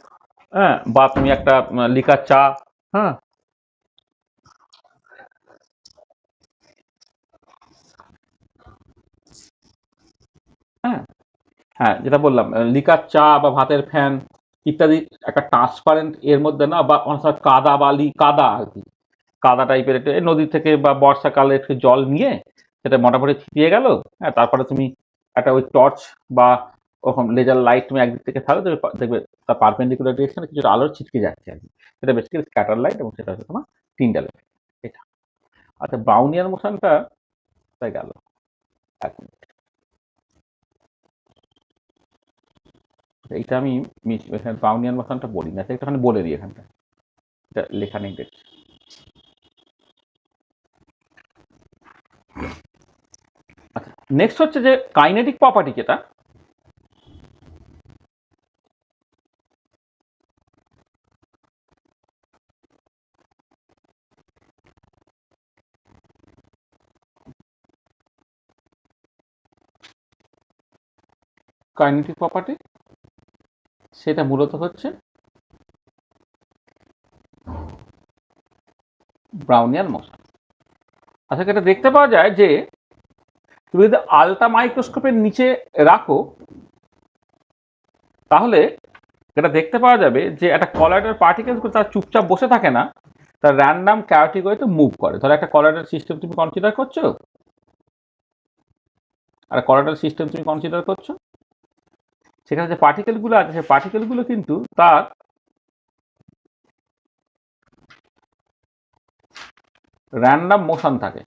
হ্যাঁ, বা তুমি একটা লিকার চা, হ্যাঁ, হ্যাঁ, হ্যাঁ, যেটা বললাম লিকার চা বা ভাতের ফ্যান ইত্যাদি একটা ট্রান্সপারেন্ট এর মধ্যে না, বা অনেক সময় কাদা বালি কাদা আর কি, কাদা টাইপের একটা নদী থেকে বা বর্ষাকালে একটু জল নিয়ে সেটা মোটামুটি ছিটিয়ে গেল। হ্যাঁ, তারপরে তুমি একটা ওই টর্চ বা ওরকম লেজার লাইট তুমি একদিক থেকে থাকো, দেখবে তার পারপেন্ডিকুলার ডিরেকশনে কিছুটা আলোর ছিটকে যাচ্ছে আর কি। সেটা বেসিক্যালি স্ক্যাটার লাইট, এবং সেটা হচ্ছে তোমার টিন্ডাল এফেক্ট। এটা আচ্ছা, ব্রাউনিয়ার মোশনটা গেল। এক মিনিট, এইটা আমি এখানে ব্রাউনিয়ান মোশনটা বলি না, একটুখানি বলে দিই, এখানটা এটা লেখা নেই দেখছি। আচ্ছা, নেক্সট হচ্ছে যে কাইনেটিক প্রপার্টি, যেটা কাইনেটিক প্রপার্টি সেটা মূলত হচ্ছে ব্রাউনিয়ান মোশন। আচ্ছা, এটা দেখতে পাওয়া যায় যে তুমি যদি আলট্রা মাইক্রোস্কোপের নিচে রাখো তাহলে এটা দেখতে পাওয়া যাবে যে একটা কলয়েডাল পার্টিকেল তার চুপচাপ বসে থাকে না, তার র্যান্ডাম ক্যাভিটি ওয়েতে মুভ করে। ধরো একটা কলয়েডাল সিস্টেম তুমি কনসিডার করছো, আর কলয়েডাল সিস্টেম তুমি কনসিডার করছো, সেখানে যে পার্টিকেলগুলো আছে সেই পার্টিকেলগুলো কিন্তু তার র্যান্ডাম মোশন থাকে।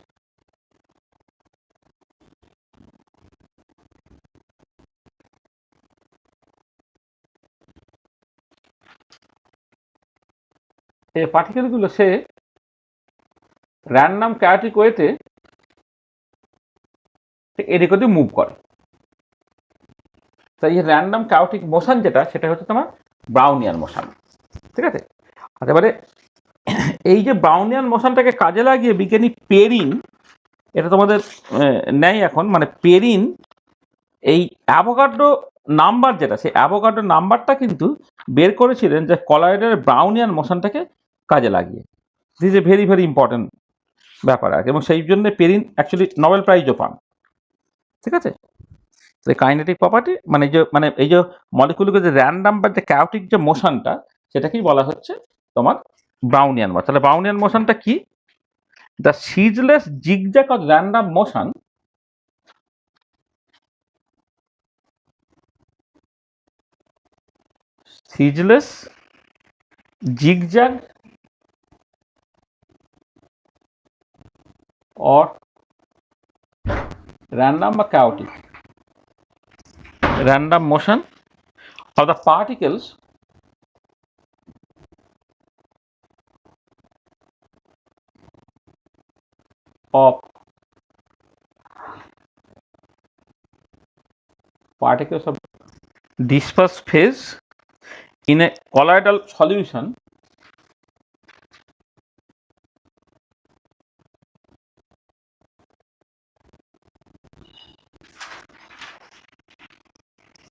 এই পার্টিকেলগুলো সে র্যান্ডাম ক্যাভিটিক ওয়েতে এদিক ওদিক মুভ করে। তাই এই র্যান্ডম কায়োটিক মোশন যেটা, সেটা হচ্ছে তোমার ব্রাউনিয়ান মোশন। ঠিক আছে, আর এবারে এই যে ব্রাউনিয়ান মোশনটাকে কাজে লাগিয়ে বিজ্ঞানী পেরিন, এটা তোমাদের নেয় এখন, মানে পেরিন এই অ্যাভোগাড্রো নাম্বার যেটা, সেই অ্যাভোগাড্রো নাম্বারটা কিন্তু বের করেছিলেন যে কলয়েডের ব্রাউনিয়ান মোশনটাকে কাজে লাগিয়ে। This a very very important ব্যাপার আর কি, এবং সেই জন্য পেরিন অ্যাকচুয়ালি নোবেল প্রাইজও পান। ঠিক আছে, কাইনেটিক প্রপার্টি মানে এই যে মলিকুলকে যে র্যান্ডাম বা যে ক্যাওটিক যে মোশনটা, সেটাকেই বলা হচ্ছে তোমার ব্রাউনিয়ান মোশন। তাহলে ব্রাউনিয়ান মোশনটা কি? The ceaseless zigzag or random motion ceaseless zigzag or random or chaotic random motion of the particles of dispersed phase in a colloidal solution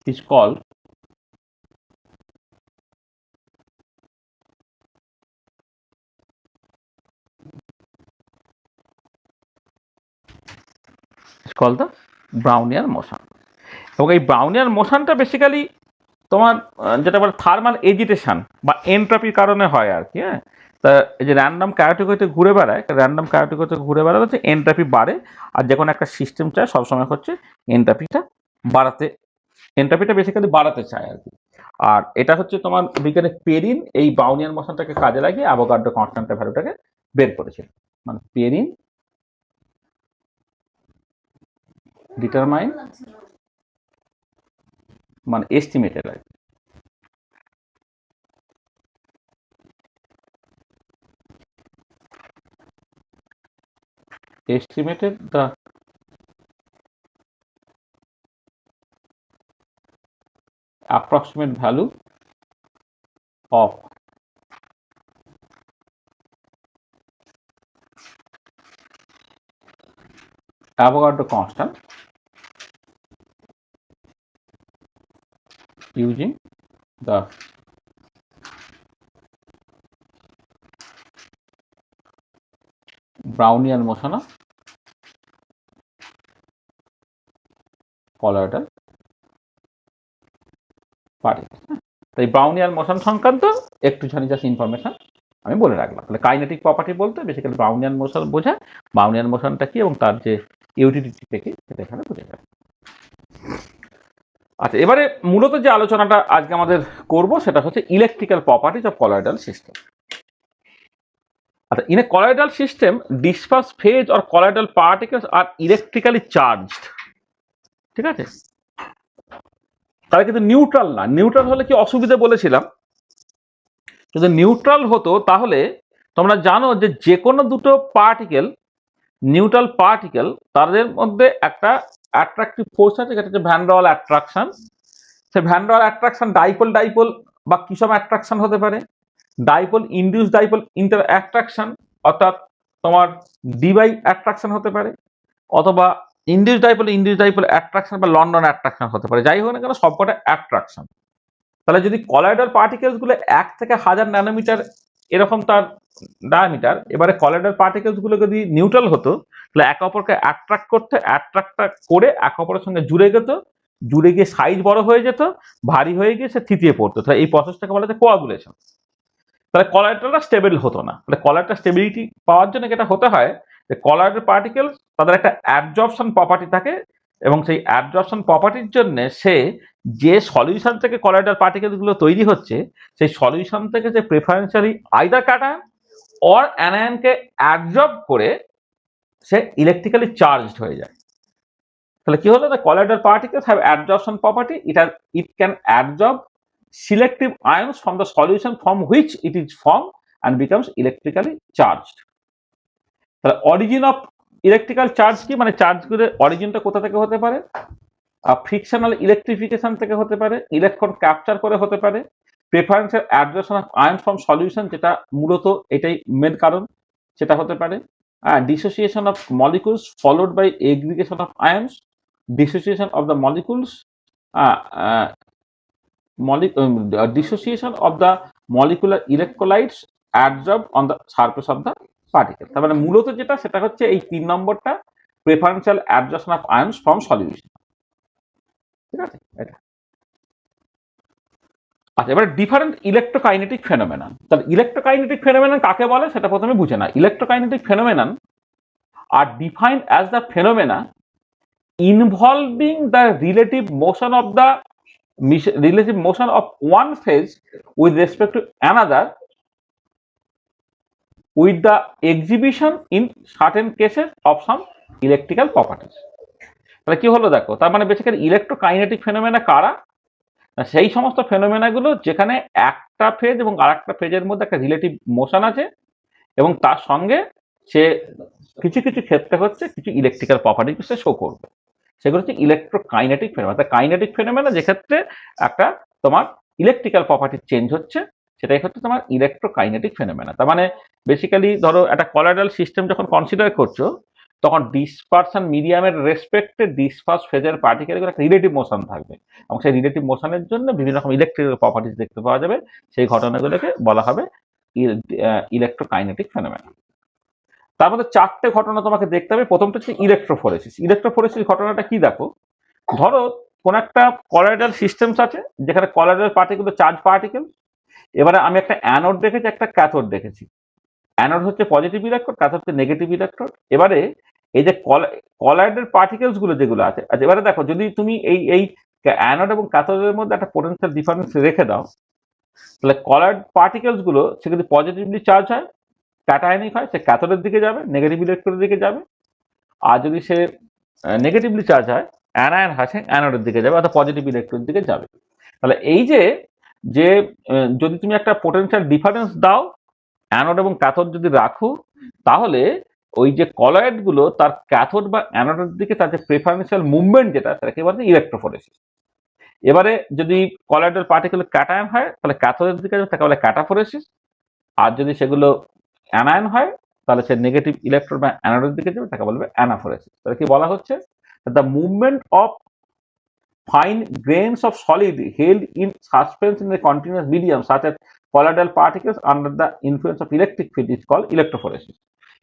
is called the Brownian motion। এবং এই Brownian মোশনটা basically তোমার যেটা বলে thermal agitation বা এন্ট্রপির কারণে হয় আর কি। হ্যাঁ, তা এই যে র্যান্ডম কায়োটিকতে ঘুরে বেড়ায়, র্যান্ডম কায়োটিকতে ঘুরে বেড়াতে হচ্ছে এন্ট্রপি বাড়ে, আর যে কোনো একটা সিস্টেম চায় সবসময় হচ্ছে এন্ট্রপিটা বাড়াতে, এন্ট্রপিটা বেসিক্যালি বাড়াতে চায় আর কি। আর এটা হচ্ছে তোমার বিজ্ঞানী পেরিন এই ব্রাউনিয়ান মোশনটাকে কাজে লাগিয়ে অ্যাভোগাড্রো কনস্ট্যান্টের ভ্যালুটাকে বের করেছিল। মানে পেরিন ডিটারমাইন মানে এস্টিমেটেড আর কি, estimated the approximate value of Avogadro constant using the Brownian motion of colloidal particles। তাই ব্রাউনিয়ান মোশন সংক্রান্ত একটু জাস্ট ইনফরমেশন আমি বলে রাখলাম। তাহলে কাইনেটিক প্রপার্টি বলতে বেসিক্যালি ব্রাউনিয়ান মোশন বোঝায়, ব্রাউনিয়ান মোশনটা কি এবং তার যে ইউটিলিটি কি সেটা এখানে বোঝা যাবে। আচ্ছা, এবারে মূলত যে আলোচনাটা আজকে আমাদের করব সেটা হচ্ছে electrical properties of colloidal system. আচ্ছা, in a colloidal system dispersed phase or colloidal particles are electrically charged। ঠিক আছে, তারা কিন্তু নিউট্রাল না। নিউট্রাল হলে কি অসুবিধা বলেছিলাম, যদি নিউট্রাল হতো তাহলে তোমরা জানো যে যে কোনো দুটো পার্টিকেল, নিউট্রাল পার্টিকেল, তাদের মধ্যে একটা অ্যাট্রাকটিভ ফোর্স আছে, যেটা হচ্ছে ভ্যান ডার ওয়াল অ্যাট্রাকশন। সে ভ্যান ডার ওয়াল অ্যাট্রাকশন ডাইপোল ডাইপোল বা কিসম অ্যাট্রাকশন হতে পারে, dipole induce dipole inter attraction অর্থাৎ তোমার ডিবাই অ্যাট্রাকশন হতে পারে, অথবা ইনডিউস ডাইপোল অ্যাট্রাকশন বা লন্ডন অ্যাট্রাকশন হতে পারে। যাই হোক না কেন, সবকটা অ্যাট্রাকশন। তাহলে যদি কলয়েডাল পার্টিকেলস গুলো 1 থেকে 1000 ন্যানোমিটার এরকম তার ডায়ামিটার, এবারে কলয়েডাল পার্টিকেলস গুলো যদি নিউট্রাল হতো তাহলে একে অপরকে অ্যাট্রাক্ট করে একে অপরের সঙ্গে জুড়ে গিয়ে সাইজ বড় হয়ে যেত, ভারী হয়ে গিয়ে সে থিতিয়ে পড়তো। তাহলে এই প্রসেসটাকে বলা যায় কোয়াগুলেশন। তাহলে কলয়েডালটা স্টেবল হতো না। তাহলে কলয়েডাল স্টেবিলিটি পাওয়ার জন্য যেটা হতে হয় যে কলয়েডাল পার্টিকেল তাদের একটা অ্যাবজর্পশন প্রপার্টি থাকে, এবং সেই অ্যাবজর্পশন প্রপার্টির জন্য সে যে সলিউশন থেকে কলয়েডাল পার্টিকেল গুলো তৈরি হচ্ছে, সেই সলিউশন থেকে যে প্রেফারেন্সিয়ালি আইদার কাটায়ন অর অ্যানায়নকে অ্যাবজর্ব করে সে ইলেকট্রিক্যালি চার্জড হয়ে যায়। তাহলে কি হলো, the colloidal particles have absorption property, it can absorb selective ions from the solution from which it is formed and becomes electrically charged। তাহলে অরিজিন অফ ইলেকট্রিক্যাল চার্জ কি, মানে চার্জগুলোর অরিজিনটা কোথা থেকে হতে পারে, ফ্রিকশনাল ইলেকট্রিফিকেশন থেকে হতে পারে, ইলেকট্রন ক্যাপচার করে হতে পারে, preferential adsorption of ion from solution, যেটা মূলত এটাই মেন কারণ, সেটা হতে পারে, dissociation of molecules followed by aggregation of ions, dissociation of the molecules, dissociation of the molecular electrolytes adsorbed on the surface of the particle। তার মানে মূলত যেটা সেটা হচ্ছে এই 3 নম্বরটা, preferential adsorption of ions from solution. ঠিক আছে, এটা আচ্ছা। এবারে ডিফারেন্ট ইলেকট্রোকাইনেটিক ফেনোমেনন। তাহলে ইলেকট্রোকাইনেটিক ফেনোমেনন কাকে বলে সেটা প্রথমে বুঝে না। Electrokinetic phenomenon are defined as the phenomena involving the relative motion of one phase with respect to another with the exhibition in certain cases of some electrical properties। তাহলে কি হলো দেখো, তার মানে বেসিক্যালি ইলেকট্রোকাইনেটিক ফেনোমেনা কারা? সেই সমস্ত ফেনোমেনাগুলো যেখানে একটা ফেজ এবং আরেকটা ফেজের মধ্যে একটা রিলেটিভ মোশন আছে এবং তার সঙ্গে সে কিছু কিছু ক্ষেত্রে হচ্ছে কিছু ইলেকট্রিক্যাল প্রপার্টি সে শো করবে, সেগুলো হচ্ছে ইলেকট্রোকাইনেটিক ফেনোমেনা। কাইনেটিক ফেনোমেনা যে ক্ষেত্রে একটা তোমার ইলেকট্রিক্যাল প্রপার্টি চেঞ্জ হচ্ছে, সেটাই হচ্ছে তোমার ইলেকট্রোকাইনেটিক ফেনোমেনা। তার মানে বেসিক্যালি ধরো একটা কলয়েডাল সিস্টেম যখন কনসিডার করছো, তখন ডিসপারশন মিডিয়ামের রেসপেক্টে ডিসপার্স ফেজের পার্টিকেলগুলো একটা রিলেটিভ মোশন থাকবে এবং সেই রিলেটিভ মোশনের জন্য বিভিন্ন রকম ইলেকট্রিক্যাল প্রপার্টিজ দেখতে পাওয়া যাবে। সেই ঘটনাগুলোকে বলা হবে ইলেকট্রোকাইনেটিক ফেনোমেনা। তার মধ্যে 4টে ঘটনা তোমাকে দেখতে হবে। প্রথমটা হচ্ছে ইলেকট্রোফোরেসিস। ইলেকট্রোফোরেসিস ঘটনাটা কি দেখো, ধরো কোন একটা কলয়েডাল সিস্টেমস আছে যেখানে কলয়েডাল পার্টিকেল চার্জ পার্টিকেল। এবারে আমি একটা অ্যানোড দেখেছি, একটা ক্যাথোড দেখেছি। অ্যানোড হচ্ছে পজিটিভ ইলেকট্রোড, ক্যাথোড হচ্ছে নেগেটিভ ইলেকট্রোড। এবারে এই যে কলয়েডাল পার্টিকেলস গুলো যেগুলো আছে, আচ্ছা এবারে দেখো যদি তুমি এই অ্যানোড এবং ক্যাথোডের মধ্যে একটা পোটেনশিয়াল ডিফারেন্স রেখে দাও, তাহলে কলয়েড পার্টিকেলস গুলো সে যদি পজিটিভলি চার্জ হয়, ক্যাটায়নিক হয়, সে ক্যাথোডের দিকে যাবে, নেগেটিভ ইলেকট্রোডের দিকে যাবে। আর যদি সে নেগেটিভলি চার্জ হয়, অ্যানায়ন হয়, সে অ্যানোডের দিকে যাবে, অর্থাৎ পজিটিভ ইলেকট্রোডের দিকে যাবে। তাহলে এই যে যদি তুমি একটা পোটেনশিয়াল ডিফারেন্স দাও অ্যানোড এবং ক্যাথোড যদি রাখো, তাহলে ওই যে কলয়েড গুলো তার ক্যাথোড বা অ্যানোডের দিকে তার যে প্রেফারেন্সিয়াল মুভমেন্ট যেটা, সেটাকে বলে ইলেকট্রোফোরেসিস। এবারে যদি কলয়েডাল পার্টিকেল ক্যাটায়ন হয়, তাহলে ক্যাথোডের দিকে যাবে, তাকে বলে ক্যাটাফোরেসিস। আর যদি সেগুলো অ্যানায়ন হয়, তাহলে সে নেগেটিভ ইলেকট্রন বা অ্যানোডের দিকে যাবে, তাকে বলবে অ্যানাফোরেসিস। তাহলে কি বলা হচ্ছে, the movement of fine grains of solid held in suspense in a continuous medium such as colloidal particles under the influence of electric field is called electrophoresis.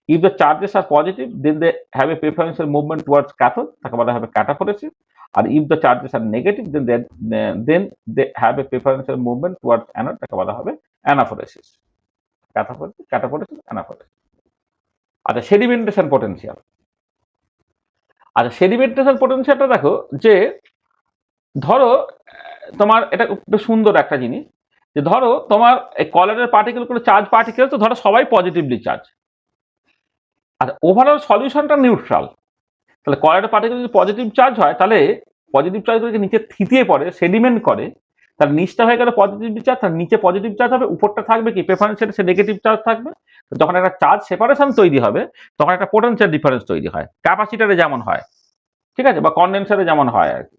If the charges are positive, then they have a preferential movement towards cathode, তাকে বলা হবে cataphoresis. And if the charges are negative, then they have a preferential movement towards anode, তাকে বলা হবে anaphoresis. Cataphoresis, anaphoresis. আচ্ছা, sedimentation potential. আচ্ছা, sedimentation পোটেনশিয়ালটা দেখো যে ধরো তোমার এটা খুব সুন্দর একটা জিনিস, যে ধরো তোমার এই কলয়েডের পার্টিকেলগুলো চার্জ পার্টিকেল, তো ধরো সবাই পজিটিভলি চার্জ। আর ওভারঅল সলিউশনটা নিউট্রাল। তাহলে কলয়েডের পার্টিকেল যদি পজিটিভ চার্জ হয়, তাহলে পজিটিভ চার্জগুলোকে নিচে থিতিয়ে পড়ে, সেডিমেন্ট করে, তার নিচটা হয়ে গেলে পজিটিভ চার্জ, তার নিচে পজিটিভ চার্জ হবে, উপরটা থাকবে কি প্রেফারেন্সিয়াল, সে নেগেটিভ চার্জ থাকবে। যখন একটা চার্জ সেপারেশন তৈরি হবে, তখন একটা পোটেনশিয়াল ডিফারেন্স তৈরি হয়, ক্যাপাসিটারে যেমন হয়, ঠিক আছে, বা কনডেন্সারে যেমন হয় আর কি।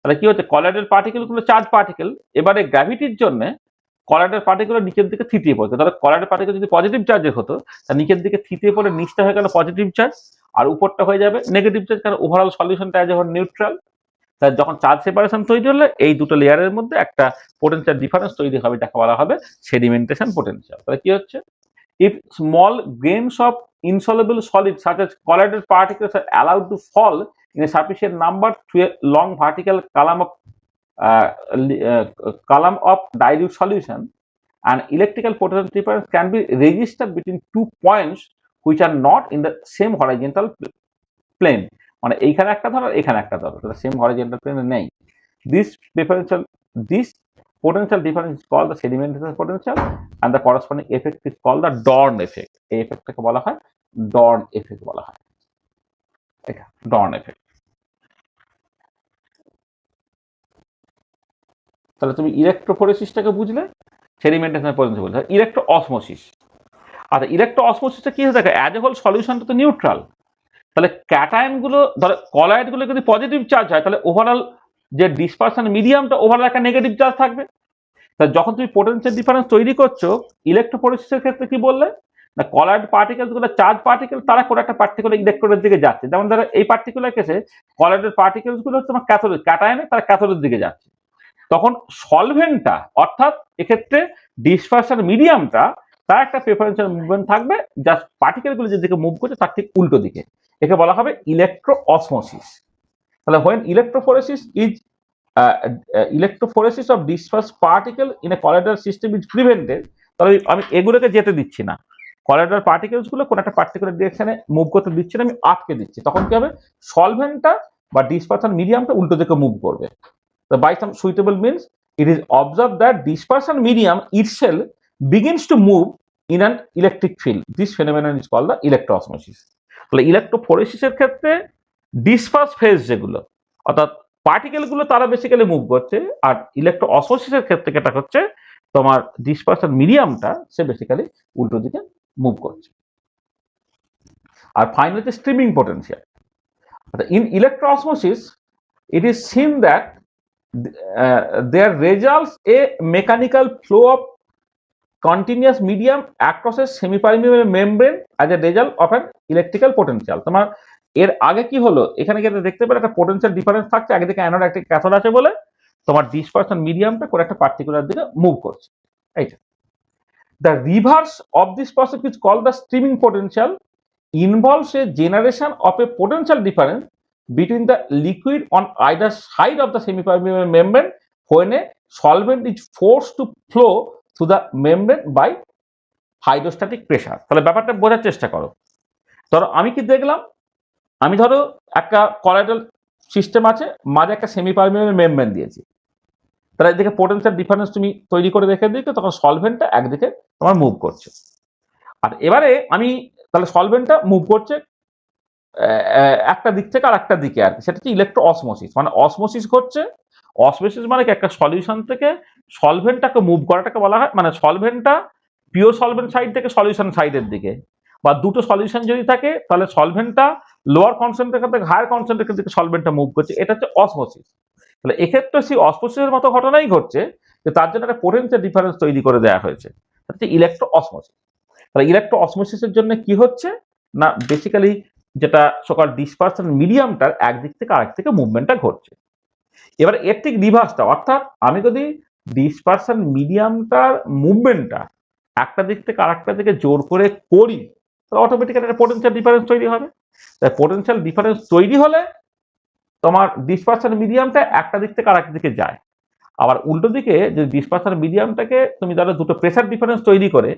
তাহলে কি হচ্ছে, কলয়েডের পার্টিকেলগুলো চার্জ পার্টিকেল, এবারে গ্র্যাভিটির জন্য কলয়েডের পার্টিকেল নিচের দিকে থিতিয়ে পড়ছে। তাহলে কলয়েডের পার্টিকেল যদি পজিটিভ চার্জের হতো, তার নিচের দিকে থিতিয়ে পড়ে নিচটা হয়ে গেল পজিটিভ চার্জ, আর উপরটা হয়ে যাবে নেগেটিভ চার্জ, কারণ ওভারঅল সলিউশনটা যখন নিউট্রাল। তাই যখন চার্জ সেপারেশন তৈরি হলে এই দুটো লেয়ারের মধ্যে একটা পোটেনশিয়াল ডিফারেন্স তৈরি হবে, যাকে বলা হবে সেডিমেন্টেশন পোটেনশিয়াল। তাহলে কি হচ্ছে, if small grains of insoluble solid such as colloidal particles are allowed to fall in a sufficient number to a long vertical column of dilute solution, an electrical potential difference can be registered between 2 points which are not in the same horizontal plane. মানে এইখানে একটা ধরো, এখানে একটা ধরো, তাহলে same horizontal প্লেনে নেই। this potential difference is called the sedimentation potential and the corresponding effect is called the Dorn effect. এই এফেক্টটাকে বলা হয় Dorn effect বলা হয়, এটা Dorn effect। তাহলে তুমি ইলেকট্রোফোরেসিসটাকে বুঝলে, সেডিমেন্টেশন পোটেনশিয়াল বুঝলে। ইলেকট্রো অসমোসিস, আচ্ছা ইলেকট্রো অসমোসিসটা কি হয়ে থাকে, অ্যাজ এ হোল সলিউশনটা তো নিউট্রাল, তাহলে ক্যাটায়ন গুলো ধরো কলয়েড গুলো যদি পজিটিভ চার্জ হয় তাহলে ওভারঅল যে ডিসপারশন মিডিয়ামটা ওভারঅল একটা নেগেটিভ চার্জ থাকবে। তা যখন তুমি পোটেনশিয়াল ডিফারেন্স তৈরি করছো ইলেকট্রোফোরেসিসের ক্ষেত্রে কি বললে না কলয়েড পার্টিকেলস গুলো চার্জ পার্টিকেল তারা কোনো একটা পার্টিকুলার ইলেকট্রনের দিকে যাচ্ছে, যেমন ধরো এই পার্টিকুলার কেসে কলয়েডের পার্টিকেলস গুলো হচ্ছে তোমার ক্যাথোড, ক্যাটায়নে তারা ক্যাথোডের দিকে যাচ্ছে। তখন সলভেন্টটা অর্থাৎ এক্ষেত্রে ডিসপারশন মিডিয়ামটা তার একটা প্রেফারেন্সিয়াল মুভমেন্ট থাকবে, জাস্ট পার্টিকেলগুলো যেদিকে মুভ করছে তার ঠিক উল্টো দিকে। একে বলা হবে ইলেকট্রো অসমোসিস। তাহলে when electrophoresis is electrophoresis of disperse particle in a colloidal system is prevented, তাহলে আমি এগুলোকে যেতে দিচ্ছি না, কলিডার পার্টিকেলস গুলো কোনো একটা পার্টিকুলার ডিরেকশনে মুভ করতে দিচ্ছি না, আমি আটকে দিচ্ছি। তখন কি হবে সলভেন্টটা বা ডিসপারশন মিডিয়ামটা উল্টো দিকে মুভ করবে। So by some suitable means, it is observed that dispersion medium itself begins to move in an electric field. This phenomenon is called the electroosmosis. তাহলে ইলেকট্রোফোরেসিসের ক্ষেত্রে ডিসপার্স ফেজ যেগুলো অর্থাৎ পার্টিকেল গুলো তারা বেসিক্যালি মুভ করছে, আর ইলেকট্রোঅসমোসিসের ক্ষেত্রে যেটা হচ্ছে তোমার ডিসপারশন মিডিয়ামটা সে বেসিক্যালি উল্টো দিকে মুভ করছে। আর ফাইনালি হচ্ছে streaming potential. In electroosmosis it is seen that there results a mechanical flow of continuous medium across a semi-permeable membrane as a result of an electrical potential. তোমার এর আগে কি হলো এখানে কি দেখতে পেলে একটা পোটেনশিয়াল ডিফারেন্স থাকছে, আগে থেকে অ্যানোড একটা ক্যাথোড আছে বলে তোমার ডিসপারশন মিডিয়ামটা করে একটা পার্টিকুলার দিকে মুভ করছে। এইটা the reverse of this process is called the streaming potential, involves a generation of a potential difference between the liquid on either side of the semi-permeable membrane when a solvent is forced to flow through the membrane by hydrostatic pressure. তাহলে ব্যাপারটা বোঝার চেষ্টা করো। ধরো আমি কি দেখলাম, আমি ধরো একটা কলয়েডাল সিস্টেম আছে, মাঝে একটা সেমিপারমিয়েবল মেমব্রেন দিয়েছি, তাহলে এদিকে পোটেনশিয়াল ডিফারেন্স তুমি তৈরি করে রেখে দিকে তখন সলভেন্টটা একদিকে তোমার মুভ করছে। আর এবারে আমি তাহলে সলভেন্টটা মুভ করছে একটা দিক থেকে আর একটা দিকে, আর সেটা হচ্ছে ইলেকট্রো অসমোসিস, মানে অসমোসিস ঘটছে। অসমোসিস মানে কি একটা সলিউশন থেকে সলভেন্টটাকে মুভ করাটাকে বলা হয়, মানে সলভেন্টটা পিওর সলভেন্ট সাইড থেকে সলিউশন সাইডের দিকে, বা দুটো সলিউশন যদি থাকে তাহলে সলভেন্টটা লোয়ার কনসেন্ট্রেশন থেকে হায়ার কনসেন্ট্রেশন থেকে সলভেন্টটা মুভ করছে, এটা হচ্ছে অসমোসিস। তাহলে এক্ষেত্রে সেই অসমোসিসের মতো ঘটনাই ঘটছে, যে তার জন্য একটা পোটেনশিয়াল ডিফারেন্স তৈরি করে দেওয়া হয়েছে, হচ্ছে ইলেকট্রো অসমোসিস। তাহলে ইলেকট্রো অসমোসিসের জন্য কি হচ্ছে না বেসিক্যালি যেটা সকাল ডিসপারশন মিডিয়ামটার একদিক থেকে আরেক থেকে মুভমেন্টটা ঘটছে। এবার এর ঠিক রিভার্সটা, অর্থাৎ আমি যদি ডিসপারশন মিডিয়ামটার মুভমেন্টটা একটা দিক থেকে আরেকটা দিকে জোর করে করি তাহলে অটোমেটিক্যালি একটা পোটেনশিয়াল ডিফারেন্স তৈরি হবে। তাই পোটেনশিয়াল ডিফারেন্স তৈরি হলে তোমার ডিসপারশন মিডিয়ামটা একটা দিক থেকে আরেক দিকে যায়। আবার উল্টো দিকে যদি ডিসপারশন মিডিয়ামটাকে তুমি ধরো দুটো প্রেসার ডিফারেন্স তৈরি করে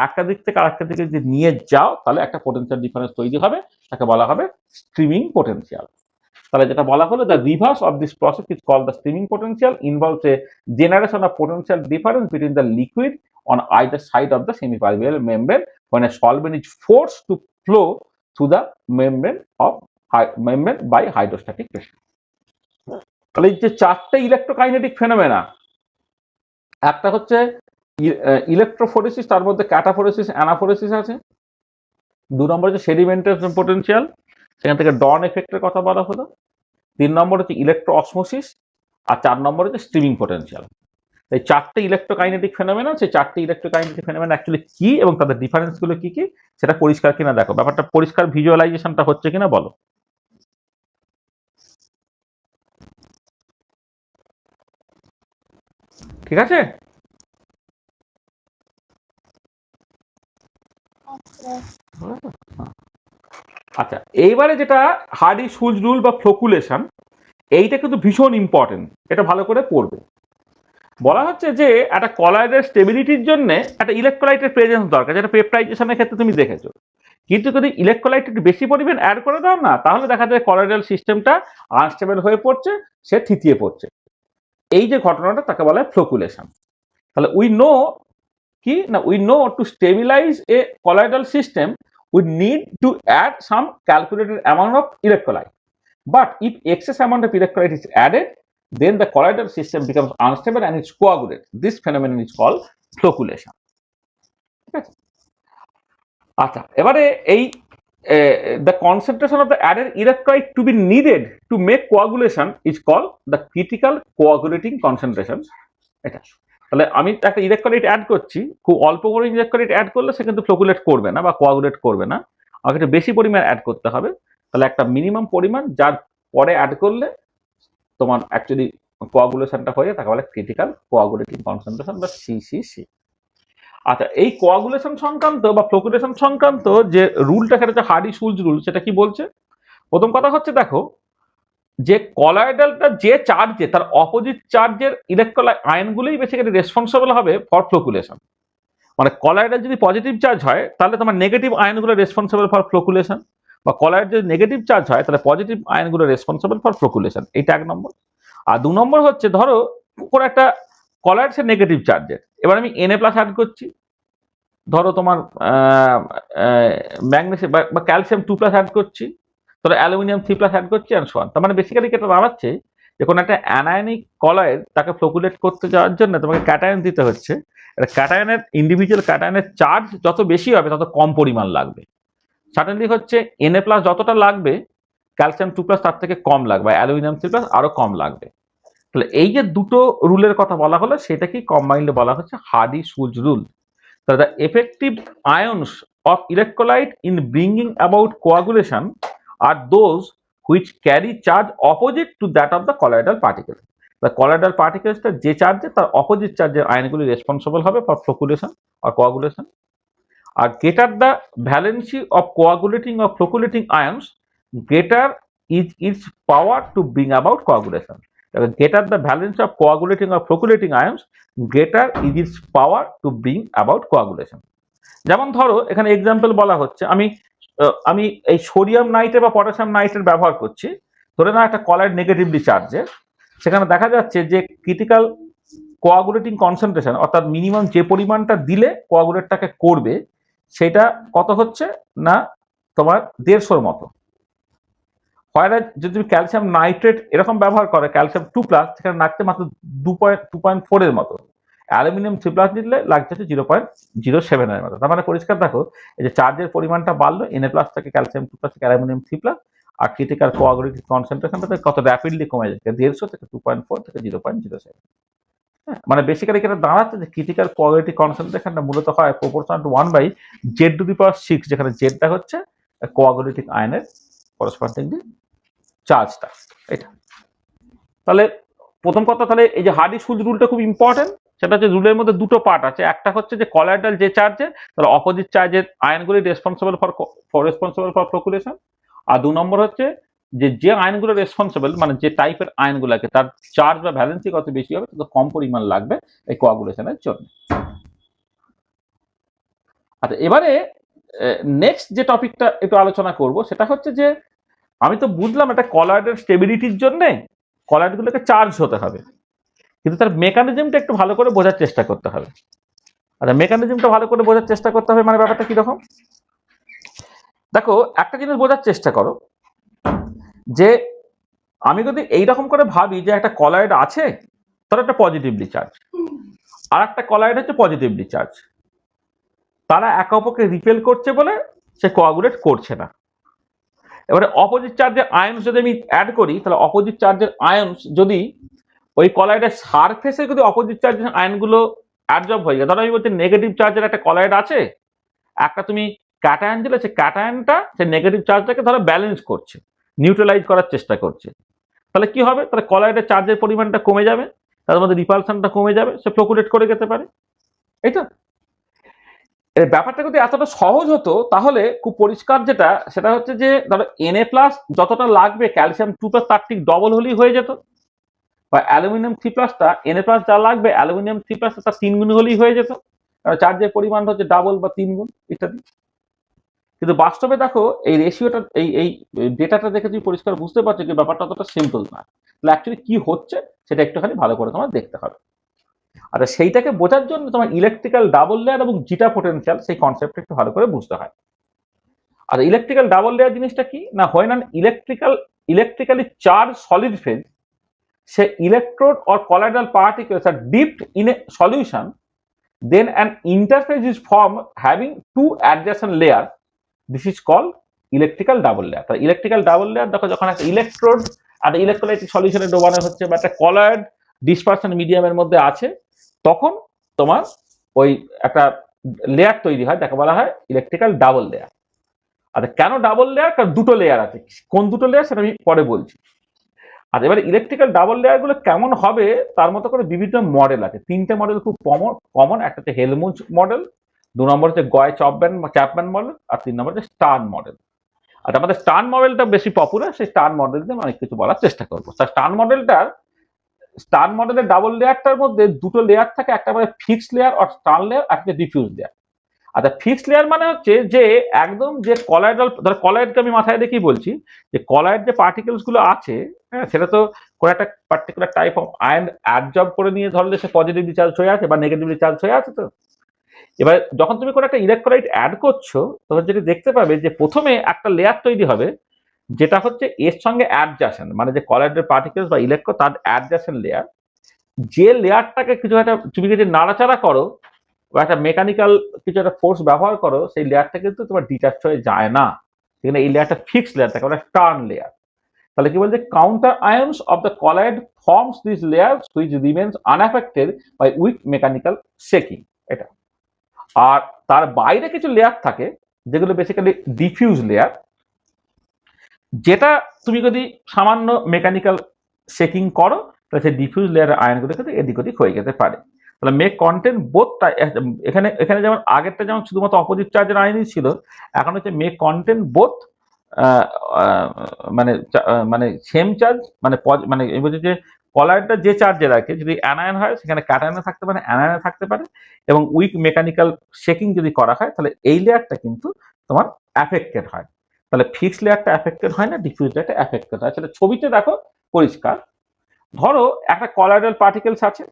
একটা দিক থেকে আরেকটা দিকে যদি নিয়ে যাও তাহলে একটা পোটেনশিয়াল ডিফারেন্স তৈরি হবে, তাকে বলা হবে স্ট্রিমিং পোটেনশিয়াল। তাহলে যেটা বলা হলো the reverse of this process is called the streaming potential, involves a generation of potential difference between the liquid on either side of the semi-permeable membrane when a solvent is forced to flow through the membrane by hydrostatic pressure. তাহলে এই যে চারটে ইলেকট্রোকাইনেটিক phenomena, একটা হচ্ছে electrophoresis, তার মধ্যে cataphoresis অ্যানাফোরেসিস আছে। 2 নম্বর হচ্ছে সেডিমেন্টেশন পোটেনশিয়াল, সেখান থেকে ডন এফেক্টের কথা বলা হলো। 3 নম্বর হচ্ছে ইলেকট্রো অসমোসিস, আর 4 নম্বর হচ্ছে স্ট্রিমিং পোটেনশিয়াল। এই চারটে ইলেকট্রোকাইনেটিক ফেনোমেনা, সেই চারটে ইলেকট্রোকাইনেটিক ফেনোমেনা অ্যাকচুয়ালি কি এবং তাদের ডিফারেন্সগুলো কি কি সেটা পরিষ্কার কিনা দেখো, ব্যাপারটা পরিষ্কার ভিজুয়ালাইজেশনটা হচ্ছে কিনা বলো। ঠিক আছে? আচ্ছা, এইবারে যেটা হার্ডি-সুজ রুল বা ফ্লোকুলেশন, এইটা কিন্তু ভীষণ ইম্পর্টেন্ট, এটা ভালো করে পড়বে। বলা হচ্ছে যে একটা কলয়েডের স্টেবিলিটির জন্য একটা ইলেকট্রোলাইটের প্রেজেন্স দরকার, যেটা পেপটাইজেশনের ক্ষেত্রে তুমি দেখেছো। কিন্তু যদি ইলেকট্রোলাইট একটু বেশি পরিমাণ অ্যাড করে দাও না, তাহলে দেখা যায় কলয়েডাল সিস্টেমটা আনস্টেবল হয়ে পড়ছে, সে থিতিয়ে পড়ছে। এই যে ঘটনাটা তাকে বলা হয় ফ্লোকুলেশন। তাহলে উই নো কি না, we know to stabilise a colloidal system we need to add some calculated amount of electrolyte, but if excess amount of electrolyte is added then the colloidal system becomes unstable and it's coagulated. This phenomenon is called flocculation. ঠিক আছে? আচ্ছা, এবারে এই the concentration of the added electrolyte to be needed to make coagulation is called the critical coagulating concentration. এটা তাহলে আমি একটা electrolyte add করছি, খুব অল্প করে ইলেকট্রোলাইট অ্যাড করলে সে কিন্তু ফ্লোকুলেট করবে না বা কোয়াগুলেট করবে না, আমাকে একটু বেশি পরিমাণ অ্যাড করতে হবে। তাহলে একটা মিনিমাম পরিমাণ যার পরে অ্যাড করলে তোমার অ্যাকচুয়ালি কোয়াগুলেশনটা হয়ে যায়, তাকে বলে ক্রিটিক্যাল কোয়াগুলেটিং কনসেন্ট্রেশন বা সিসিসি। আচ্ছা, এই কোয়াগুলেশন সংক্রান্ত বা ফ্লোকুলেশন সংক্রান্ত যে রুলটা, সেটা হচ্ছে হার্ডি-শুলজ রুল। সেটা কি বলছে? প্রথম কথা হচ্ছে, দেখো যে কলয়েডালটা যে চার্জে, তার অপোজিট চার্জের ইলেকট্রোলাইট আয়নগুলোই বেসিক্যালি রেসপন্সিবল হবে ফর ফ্লোকুলেশন। মানে কলয়েডাল যদি পজিটিভ চার্জ হয় তাহলে তোমার নেগেটিভ আয়নগুলো রেসপন্সিবল ফর ফ্লোকুলেশন, বা কলয়েড যদি নেগেটিভ চার্জ হয় তাহলে পজিটিভ আয়নগুলো রেসপন্সিবল ফর ফ্লোকুলেশন। এইটা এক নম্বর। আর দু নম্বর হচ্ছে, ধরো কোনো একটা কলয়েড সে নেগেটিভ চার্জের, এবার আমি Na+ অ্যাড করছি, ধরো তোমার ম্যাগনেসিয়াম বা ক্যালসিয়াম 2+ অ্যাড করছি, ধরো অ্যালুমিনিয়াম 3+ অ্যাড করছি, অ্যান্ড সো অন। তার মানে বেসিক্যালি এটা দাঁড়াচ্ছে যে কোনো একটা অ্যানায়নিক কলয়েড তাকে ফ্লোকুলেট করতে যাওয়ার জন্য তোমাকে ক্যাটায়ন দিতে হচ্ছে। ক্যাটায়নের ইন্ডিভিজুয়াল ক্যাটায়নের চার্জ যত বেশি হবে তত কম পরিমাণ লাগবে। সার্টেনলি হচ্ছে Na+ যতটা লাগবে, ক্যালসিয়াম 2+ তার থেকে কম লাগবে, অ্যালুমিনিয়াম 3+ আরো কম লাগবে। তাহলে এই যে দুটো রুলের কথা বলা হলো, সেটাকেই কম্বাইন্ডলি বলা হচ্ছে হার্ডি-শুলজ rule. So the effective ions of electrolyte in bringing about coagulation are those which carry charge opposite to that of the colloidal particle. The colloidal particles যে চার্জে, তার অপোজিট চার্জের আয়নগুলি রেসপন্সিবল হবে ফর ফ্লোকুলেশন or coagulation. আর greater the valency of coagulating or flocculating ions, greater is its power to bring about coagulation. Greater the valency of coagulating or flocculating ions, greater is its power to bring about coagulation. যেমন ধরো এখানে example বলা হচ্ছে, আমি এই sodium nitrate বা potassium nitrate ব্যবহার করছি। ধরে না একটা কলয়েড নেগেটিভলি চার্জের, সেখানে দেখা যাচ্ছে যে ক্রিটিক্যাল কোয়াগুলেটিং কনসেন্ট্রেশন, অর্থাৎ মিনিমাম যে পরিমাণটা দিলে কোয়াগুলেটটাকে করবে, সেটা কত হচ্ছে না তোমার 150 মতো। হয় যদি তুমি ক্যালসিয়াম নাইট্রেট এরকম ব্যবহার করে, ক্যালসিয়াম 2+, সেখানে লাগছে মাত্র 2.4 এর মতো। অ্যালুমিনিয়াম 3+ দিলে লাগছে 0.07 এর মতো। তার মানে পরিষ্কার দেখো, এই যে চার্জের পরিমাণটা বাড়লো Na+ থেকে ক্যালসিয়াম 2+ থেকে অ্যালুমিনিয়াম 3+, আর ক্রিটিক্যাল কোয়াগুলেটিং কনসেন্ট্রেশনটা কত র্যাপিডলি কমে যাচ্ছে, 150 থেকে 2.4 থেকে 0.07। মানে বেসিক্যালি এটা দাঁড়াচ্ছে যে ক্রিটিক্যাল কোয়াগুলেটিং কনসেন্ট্রেশনটা মূলত হয় প্রপোর্শনাল টু 1/Z⁶, যেখানে জেডটা হচ্ছে কোয়াগুলেটিং আয়নের করসপন্ডিংলি চার্জটা। এটা তাহলে প্রথম কথা, তাহলে এই যে হার্ডি-শুলজ রুলটা খুব ইম্পর্টেন্ট। সেটা হচ্ছে রুলের মধ্যে দুটো পার্ট আছে। একটা হচ্ছে যে কলয়েডাল যে চার্জে, তাহলে অপোজিট চার্জের আয়নগুলি রেসপন্সিবল ফর ফ্লোকুলেশন। আর দু নম্বর হচ্ছে যে আয়নগুলো রেসপন্সিবল, মানে যে টাইপের আয়নগুলো আছে, তার চার্জ বা ভ্যালেন্সি কত বেশি হবে, তত কম পরিমাণ লাগবে এই কোয়াগুলেশনের জন্য। আচ্ছা, এবারে নেক্সট যে টপিকটা একটু আলোচনা করব, সেটা হচ্ছে যে আমি তো বুঝলাম একটা কলয়েডের স্টেবিলিটির জন্য কলয়েডগুলোকে চার্জ হতে হবে, কিন্তু তার মেকানিজমটা একটু ভালো করে বোঝার চেষ্টা করতে হবে। আচ্ছা, মেকানিজমটা ভালো করে বোঝার চেষ্টা করতে হবে মানে ব্যাপারটা কিরকম? দেখো, একটা জিনিস বোঝার চেষ্টা করো, যে আমি যদি এইরকম করে ভাবি যে একটা কলয়েড আছে, তার একটা পজিটিভলি চার্জ, আর একটা কলয়েড হচ্ছে পজিটিভলি চার্জ, তারা একে অপরকে রিপেল করছে বলে সে কোয়াগুলেট করছে না। এবারে অপোজিট চার্জের আয়নস যদি আমি অ্যাড করি, তাহলে অপোজিট চার্জের আয়নস যদি ওই কলয়েডের সারফেসে যদি অপোজিট চার্জের আয়নগুলো অ্যাডজর্ব হয়ে যায়, ধরো আমি বলছি নেগেটিভ চার্জের একটা কলয়েড আছে, একটা তুমি ক্যাটায়ন দিলে, সে ক্যাটায়নটা সে নেগেটিভ চার্জটাকে ধরো ব্যালেন্স করছে, নিউট্রালাইজ করার চেষ্টা করছে, তাহলে কি হবে? তাহলে কলয়েডের চার্জের পরিমাণটা কমে যাবে, তার মধ্যে রিপালশনটা কমে যাবে, সে ফ্লোকুলেট করে যেতে পারে। এই তো এর ব্যাপারটা যদি এতটা সহজ হতো, তাহলে খুব পরিষ্কার যেটা, সেটা হচ্ছে যে ধরো Na+ যতটা লাগবে ক্যালসিয়াম 2+ তার ঠিক ডবল হলেই হয়ে যেত, বা অ্যালুমিনিয়াম 3+টা Na+ যা লাগবে অ্যালুমিনিয়াম 3+ তার 3 গুণ হলেই হয়ে যেত, কারণ চার্জের পরিমাণ হচ্ছে ডাবল বা 3 গুণ ইত্যাদি। কিন্তু বাস্তবে দেখো, এই রেশিওটা, এই ডেটাটা দেখে তুমি পরিষ্কার বুঝতে পারছো যে ব্যাপারটা অতটা সিম্পল না। তাহলে অ্যাকচুয়ালি কি হচ্ছে সেটা একটুখানি ভালো করে তোমার দেখতে হবে। আর সেইটাকে বোঝার জন্য তোমার ইলেকট্রিক্যাল ডাবল লেয়ার এবং জিটা পোটেনশিয়াল, সেই কনসেপ্টটা একটু ভালো করে বুঝতে হয়। আর ইলেকট্রিক্যাল ডাবল লেয়ার জিনিসটা কি না, হয় না electrically charge solid phase, say electrode or colloidal particles are dipped in a solution, then an interface is formed having two adjacent layers. This is called electrical double layer. তাহলে electrical double layer দেখো, যখন একটা electrode আর electrolytic সলিউশনে ডোবানো হচ্ছে বা একটা colloid dispersion মিডিয়ামের মধ্যে আছে, তখন তোমার ওই একটা লেয়ার তৈরি হয়, যাকে বলা হয় ইলেকট্রিক্যাল ডাবল লেয়ার। আচ্ছা, কেন ডাবল লেয়ার? কারণ দুটো লেয়ার আছে। কোন দুটো লেয়ার সেটা আমি পরে বলছি। আর এবারে ইলেকট্রিক্যাল ডাবল লেয়ার গুলো কেমন হবে তার মতো করে বিভিন্ন মডেল আছে। তিনটে মডেল খুব কমন। একটা হচ্ছে হেলমুজ মডেল, 2 নম্বর হচ্ছে গয় চ্যাপম্যান মডেল, আর 3 নম্বর হচ্ছে স্টার্ন মডেল। আর আমাদের স্টার্ন মডেলটা বেশি পপুলার, সেই স্টার্ন মডেল দিয়ে অনেক কিছু বলার চেষ্টা করবো। স্টার্ন মডেলের ডাবল লেয়ারটার মধ্যে দুটো লেয়ার থাকে, একটা মানে ফিক্সড লেয়ার আর স্টার্ন লেয়ার, আর একটা ডিফিউজ লেয়ার। আচ্ছা, ফিক্সড লেয়ার মানে হচ্ছে যে একদম যে কলয়েডাল, ধর কলয়েডকে আমি মাথায় রেখেই বলছি যে কলয়েড যে পার্টিকেলস গুলো আছে, হ্যাঁ, সেটা তো কোনো একটা particular type of ion absorb করে নিয়ে ধরলে সে পজিটিভলি চার্জ হয়ে আছে বা নেগেটিভলি চার্জ হয়ে আছে। তো এবার যখন তুমি কোনো একটা ইলেকট্রোলাইট অ্যাড করছো, তখন যেটা দেখতে পাবে যে প্রথমে একটা লেয়ার তৈরি হবে, যেটা হচ্ছে এর সঙ্গে অ্যাডজাসেন্ট, মানে যে কলয়েডের পার্টিকেলস বা ইলেকট্রো তার অ্যাডজাসেন্ট লেয়ার। যে লেয়ারটাকে কিছু একটা তুমি যদি নাড়াচাড়া করো বা একটা মেকানিক্যাল কিছু একটা ফোর্স ব্যবহার করো, সেই লেয়ারটা কিন্তু তোমার ডিটাচ হয়ে যায় না। সেখানে এই লেয়ারটা ফিক্সড লেয়ার থাকে, ওটা টার্ন লেয়ার। তাহলে কি বলছে, counter ions of the colloid forms this layer which remains unaffected by weak mechanical shaking. এটা। আর তার বাইরে কিছু লেয়ার থাকে যেগুলো বেসিক্যালি ডিফিউজ লেয়ার, যেটা তুমি যদি সামান্য মেকানিক্যাল শেকিং করো তাহলে সেই ডিফিউজ লেয়ারের আয়নগুলো কিন্তু এদিক ওদিক হয়ে যেতে পারে। তাহলে মে কন্টেন্ট বোথ, এখানে এখানে যেমন আগেরটা যেমন শুধুমাত্র অপোজিট চার্জের আয়নই ছিল, এখন হচ্ছে মে কন্টেন্ট বোথ মানে মানে সেম চার্জ, মানে মানে এই বলছে যে কলয়েডটা যে চার্জে রাখে, যদি অ্যানায়ন হয় সেখানে ক্যাটায়নে থাকতে পারে, অ্যানায়নে থাকতে পারে, এবং উইক মেকানিক্যাল শেকিং যদি করা হয় তাহলে এই লেয়ারটা কিন্তু তোমার অ্যাফেক্টেড হয়। তাহলে ফিক্সড লেয়ারটা অ্যাফেক্টেড হয় না, ডিফিউজ লেয়ারটা অ্যাফেক্টেড হয়। সেটা ছবিতে দেখো পরিষ্কার। ধরো একটা কলয়েডাল পার্টিকেলস আছে,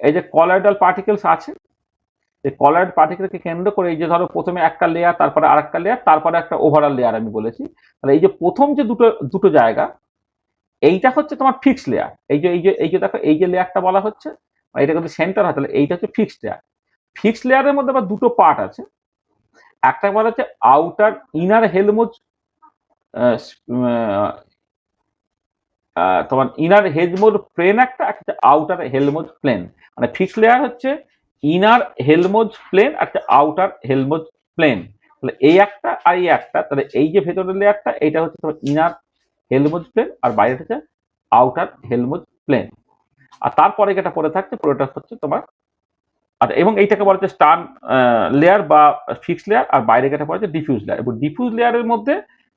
এই যে কলয়েডাল পার্টিকেলস আছে, এই কলয়েড পার্টিকেলকে কেন্দ্র করে এই যে ধরো প্রথমে একটা লেয়ার, তারপরে আরেকটা লেয়ার, তারপরে একটা ওভারঅল লেয়ার আমি বলেছি। তাহলে এই যে প্রথম যে দুটো জায়গা, এইটা হচ্ছে তোমার ফিক্সড লেয়ার। এই যে দেখো, এই যে লেয়ারটা বলা হচ্ছে, এটা কিন্তু সেন্টার হয়, তাহলে এইটা হচ্ছে ফিক্সড লেয়ার। ফিক্সড লেয়ারের মধ্যে আবার দুটো পার্ট আছে, একটা বলা হচ্ছে আউটার ইনার হেলমুজ, তোমার ইনার হেলমুজ প্লেন, একটা আউটার হেলমুজ প্লেন। মানে ফিক্সড লেয়ার হচ্ছে ইনার হেলমুজ প্লেন, একটা আউটার হেলমুজ প্লেন। তাহলে এই একটা আর এই একটা, তাহলে এই যে ভেতরের লেয়ারটা এইটা হচ্ছে তোমার ইনার হেলমুজ প্লেন, আর বাইরে হচ্ছে আউটার হেলমুজ প্লেন। আর তারপরে যেটা পড়ে থাকছে পুরোটা হচ্ছে তোমার, আচ্ছা, এবং এইটাকে বলা হচ্ছে স্টার্ন লেয়ার বা ফিক্সড লেয়ার, আর বাইরে যেটা পড়ে হচ্ছে ডিফিউজ লেয়ার। এবং ডিফিউজ লেয়ারের মধ্যে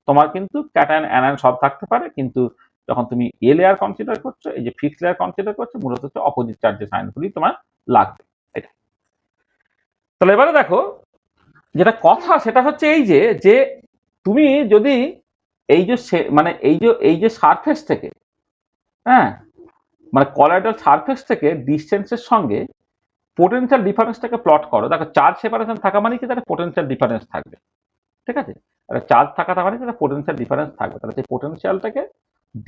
তোমার কিন্তু ক্যাটায়ন অ্যানায়ন সব থাকতে পারে, কিন্তু যখন তুমি এ লেয়ার কনসিডার করছো, এই যে ফিক্সড লেয়ার কনসিডার করছো, মূলত হচ্ছে অপোজিট চার্জের সাইনগুলি তোমার লাগবে। এটা। তাহলে এবারে দেখো, যেটা কথা সেটা হচ্ছে এই যে তুমি যদি এই যে মানে এই যে সারফেস থেকে, হ্যাঁ, মানে কলয়েডাল সারফেস থেকে ডিস্টেন্সের সঙ্গে পোটেনশিয়াল ডিফারেন্সটাকে প্লট করো। দেখো, চার্জ সেপারেশন থাকা মানে কি, তাহলে পোটেনশিয়াল ডিফারেন্স থাকবে। ঠিক আছে, চার্জ থাকা মানে তাহলে পোটেনশিয়াল ডিফারেন্স থাকবে। তাহলে সেই পোটেনশিয়ালটাকে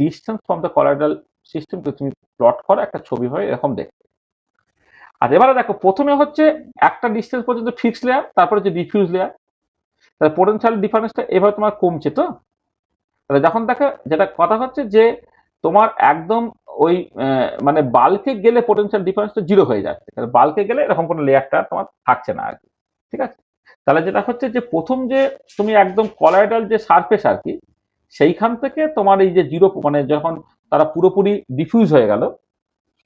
distance from the colloidal system তুমি প্লট করো, একটা ছবি হয় এরকম দেখতে। আর এবারে দেখো, প্রথমে হচ্ছে একটা ডিস্টেন্স পর্যন্ত ফিক্সড লেয়ার, তারপরে হচ্ছে ডিফিউজ লেয়ার। তাহলে পোটেনশিয়াল ডিফারেন্সটা এভাবে তোমার কমছে। তো তাহলে যখন দেখো, যেটা কথা হচ্ছে যে তোমার একদম ওই মানে বাল্কে গেলে পোটেনশিয়াল ডিফারেন্সটা 0 হয়ে যাচ্ছে, তাহলে বাল্কে গেলে এরকম কোনো লেয়ারটা তোমার থাকছে না আর কি। ঠিক আছে, তাহলে যেটা হচ্ছে যে প্রথম যে তুমি একদম কলয়েডাল যে সারফেস আর কি, সেইখান থেকে তোমার এই যে 0, মানে যখন তারা পুরোপুরি ডিফিউজ হয়ে গেল,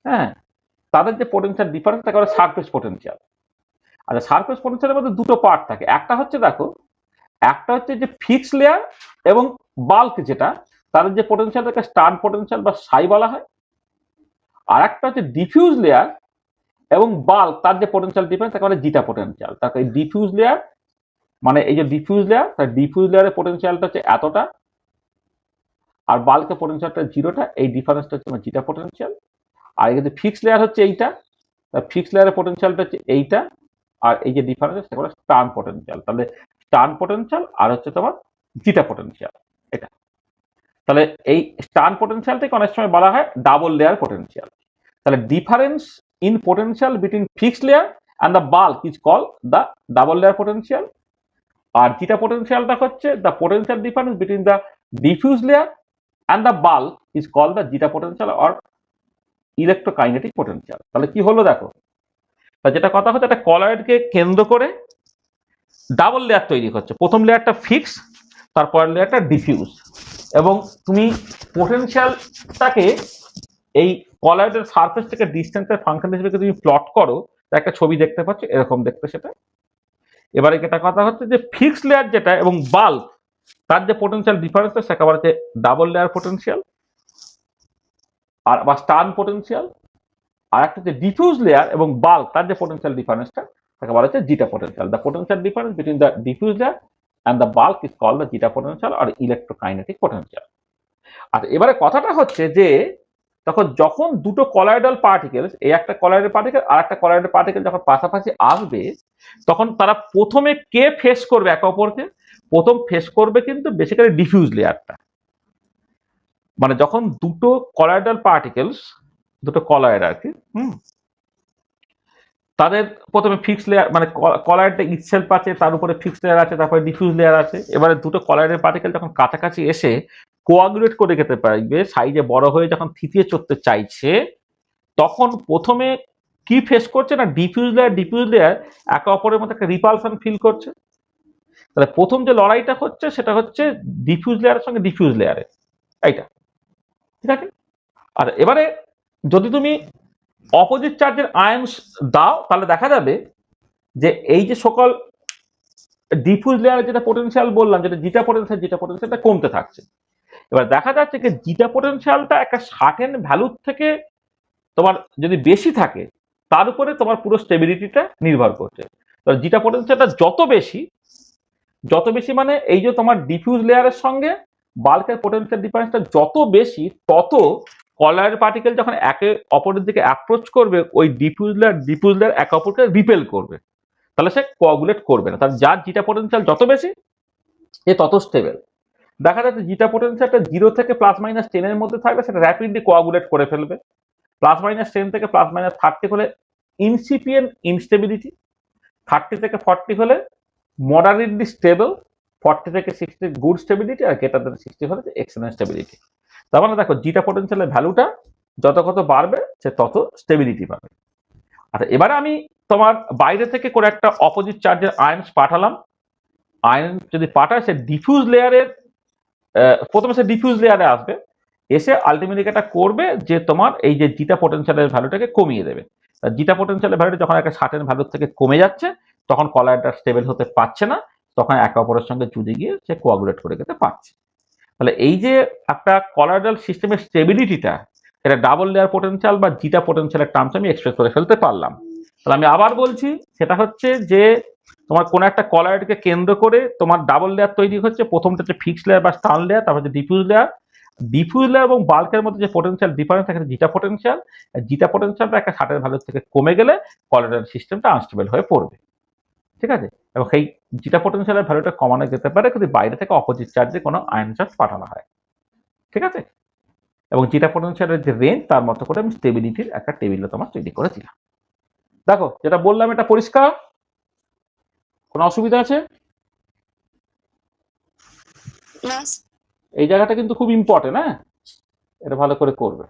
হ্যাঁ, তাদের যে পোটেনশিয়াল ডিফারেন্স থাকে ওটা সারফেস পোটেনশিয়াল। আচ্ছা, সারফেস পোটেনশিয়ালের মধ্যে দুটো পার্ট থাকে, একটা হচ্ছে দেখো, একটা হচ্ছে যে ফিক্সড লেয়ার এবং বাল্ক, যেটা তাদের যে পোটেনশিয়ালটাকে স্টার্ন পোটেনশিয়াল বা সাই বলা হয়। আর একটা হচ্ছে ডিফিউজ লেয়ার এবং বাল্ক, তার যে পোটেনশিয়াল ডিফারেন্স তাকে বলে জিটা পোটেনশিয়াল। তাকে ডিফিউজ লেয়ার, মানে এই যে ডিফিউজ লেয়ার, তার ডিফিউজ লেয়ারের পোটেনশিয়ালটা হচ্ছে এতটা, আর বাল্কের পোটেনশিয়ালটা 0টা, এই ডিফারেন্সটা হচ্ছে আমার জিটা পোটেনশিয়াল। আর কিন্তু ফিক্সড লেয়ার হচ্ছে এইটা, ফিক্সড লেয়ারের পোটেনশিয়ালটা হচ্ছে এইটা, আর এই যে ডিফারেন্স সেটা বলে স্টার্ন পোটেনশিয়াল। তাহলে স্টার্ন পোটেনশিয়াল আর হচ্ছে তোমার জিটা পোটেনশিয়াল, এটা। তাহলে এই স্টার্ন পোটেনশিয়ালটাকে অনেক সময় বলা হয় ডাবল লেয়ার পোটেনশিয়াল। তাহলে difference in potential between fixed layer and the bulk is call the double layer potential. আর জিটা পোটেনশিয়ালটা হচ্ছে the potential difference between the diffuse layer and the bulk is called the zeta potential or electrokinetic potential. তাহলে কি হলো দেখো, যেটা কথা হচ্ছে একটা কলয়েডকে কেন্দ্র করে ডাবল লেয়ার তৈরি হচ্ছে। প্রথম লেয়ারটা ফিক্স, তারপরের লেয়ারটা ডিফিউজ, এবং তুমি পোটেনশিয়ালটাকে এই কলয়েডের সারফেস থেকে ডিস্টেন্সের ফাংশন হিসেবে তুমি প্লট করো, একটা ছবি দেখতে পাচ্ছ এরকম দেখতে সেটা। এবারে যেটা কথা হচ্ছে যে ফিক্স লেয়ার যেটা এবং বাল্ক তার যে পোটেনশিয়াল ডিফারেন্সটা সেটা বলা হচ্ছে ডাবল লেয়ার পোটেনশিয়াল আর বা স্টার্ন পোটেনশিয়াল। আর একটা যে ডিফিউজ লেয়ার এবং বাল্ক তার যে পোটেনশিয়াল ডিফারেন্সটা তাকে বলা হচ্ছে zeta potential. The potential difference between the diffuse layer and the bulk is called the zeta potential আর ইলেকট্রোকাইনেটিক পোটেনশিয়াল। আর এবারে কথাটা হচ্ছে যে যখন দুটো কলয়েডাল পার্টিকেলস, এই একটা কলয়েডের পার্টিকেল আর একটা কলয়েডের পার্টিকেল যখন পাশাপাশি আসবে, তখন তারা প্রথমে কে ফেস করবে একে অপরকে? প্রথম ফেস করবে কিন্তু বেসিক্যালি ডিফিউজ লেয়ারটা। মানে যখন দুটো কলয়েডাল পার্টিকেলস, দুটো কলয়েড আর কি, তাদের প্রথমে ফিক্স লেয়ার মানে কলয়েডটা ইটসেলফ আছে, তার উপরে ফিক্স লেয়ার আছে, তারপরে ডিফিউজ লেয়ার আছে। এবারে দুটো কলয়েডের পার্টিকেল যখন কাছাকাছি এসে কোয়াগুলেট করে যেতে পারবে, সাইজে বড় হয়ে যখন থিতিয়ে চড়তে চাইছে, তখন প্রথমে কি ফেস করছে না ডিফিউজ লেয়ার একে অপরের মধ্যে একটা রিপালশন ফিল করছে। তাহলে প্রথম যে লড়াইটা হচ্ছে সেটা হচ্ছে ডিফিউজ লেয়ারের সঙ্গে ডিফিউজ লেয়ারে, এইটা ঠিক আছে। আর এবারে যদি তুমি অপোজিট চার্জের আয়নস দাও, তাহলে দেখা যাবে যে এই যে সকল ডিফিউজ লেয়ারের যেটা পোটেনশিয়াল বললাম, যেটা জিটা পোটেনশিয়ালটা কমতে থাকছে। এবার দেখা যাচ্ছে যে জিটা পোটেনশিয়ালটা একটা সার্টেন ভ্যালুর থেকে তোমার যদি বেশি থাকে, তার উপরে তোমার পুরো স্টেবিলিটিটা নির্ভর করছে। তো জিটা পোটেনশিয়ালটা যত বেশি মানে এই যে তোমার ডিফিউজ লেয়ারের সঙ্গে বাল্কের পোটেনশিয়াল ডিফারেন্সটা যত বেশি, তত কলয়েড পার্টিকেল যখন একে অপরের দিকে অ্যাপ্রোচ করবে, ওই ডিফিউজ লেয়ার একে অপরকে রিপেল করবে, তাহলে সে কোয়াগুলেট করবে না। তার যার জিটা পোটেনশিয়াল যত বেশি এ তত স্টেবল। দেখা যাচ্ছে জিটা পোটেনশিয়ালটা 0 থেকে +-10 এর মধ্যে থাকলে সেটা র্যাপিডলি কোয়াগুলেট করে ফেলবে। +-10 থেকে +-30 হলে ইনসিপিয়েন্ট ইনস্টেবিলিটি, 30 থেকে 40 হলে মডারেটলি স্টেবল, 40 থেকে 60 গুড স্টেবিলিটি, আর গ্রেটার দেন 60 হলে এক্সেলেন্ট স্টেবিলিটি। তার মানে দেখো জিটা পোটেনশিয়ালের ভ্যালুটা যত কত বাড়বে সে তত স্টেবিলিটি পাবে। আচ্ছা, এবারে আমি তোমার বাইরে থেকে করে একটা অপোজিট চার্জের আয়নস পাঠালাম। আয়ন যদি পাঠায়, সে ডিফিউজ লেয়ারের প্রথমে সে ডিফিউজ লেয়ারে আসবে, এসে আলটিমেটলি এটা করবে যে তোমার এই যে জিটা পোটেনশিয়ালের ভ্যালুটাকে কমিয়ে দেবে। জিটা পোটেনশিয়ালের ভ্যালুটা যখন একটা সার্টেন ভ্যালুর থেকে কমে যাচ্ছে, তখন কলয়েডটা স্টেবল হতে পারছে না, তখন একে অপরের সঙ্গে জুড়ে গিয়ে সে কোয়াগুলেট করে যেতে পারছে। তাহলে এই যে একটা কলয়েডাল সিস্টেমের স্টেবিলিটিটা, এটা ডাবল লেয়ার পোটেনশিয়াল বা জিটা পোটেনশিয়ালের টার্মস আমি এক্সপ্রেস করে ফেলতে পারলাম। তাহলে আমি আবার বলছি, সেটা হচ্ছে যে তোমার কোন একটা কলয়েডকে কেন্দ্র করে তোমার ডাবল লেয়ার তৈরি হচ্ছে। প্রথমটা হচ্ছে ফিক্সড লেয়ার বা স্টার্ন লেয়ার, তারপর হচ্ছে ডিফিউজ লেয়ার এবং বাল্কের মধ্যে যে পোটেনশিয়াল ডিফারেন্স থাকে জিটা পোটেনশিয়ালটা একটা সার্টেন ভ্যালু থেকে কমে গেলে কলয়েডাল সিস্টেমটা আনস্টেবল হয়ে পড়বে, ঠিক আছে। এবং সেই জিটা পোটেনশিয়ালের ভ্যালুটা কমানো যেতে পারে যদি বাইরে থেকে অপোজিট চার্জে কোনো আয়ন চার্জ পাঠানো হয়, ঠিক আছে। এবং জিটা পোটেনশিয়ালের যে রেঞ্জ, তার মতো করে আমি স্টেবিলিটির একটা টেবিল তোমার তৈরি করে দিলাম। দেখো যেটা বললাম এটা পরিষ্কার? কোনো অসুবিধা আছে? এই জায়গাটা কিন্তু খুব ইম্পর্টেন্ট, হ্যাঁ, এটা ভালো করে করবে।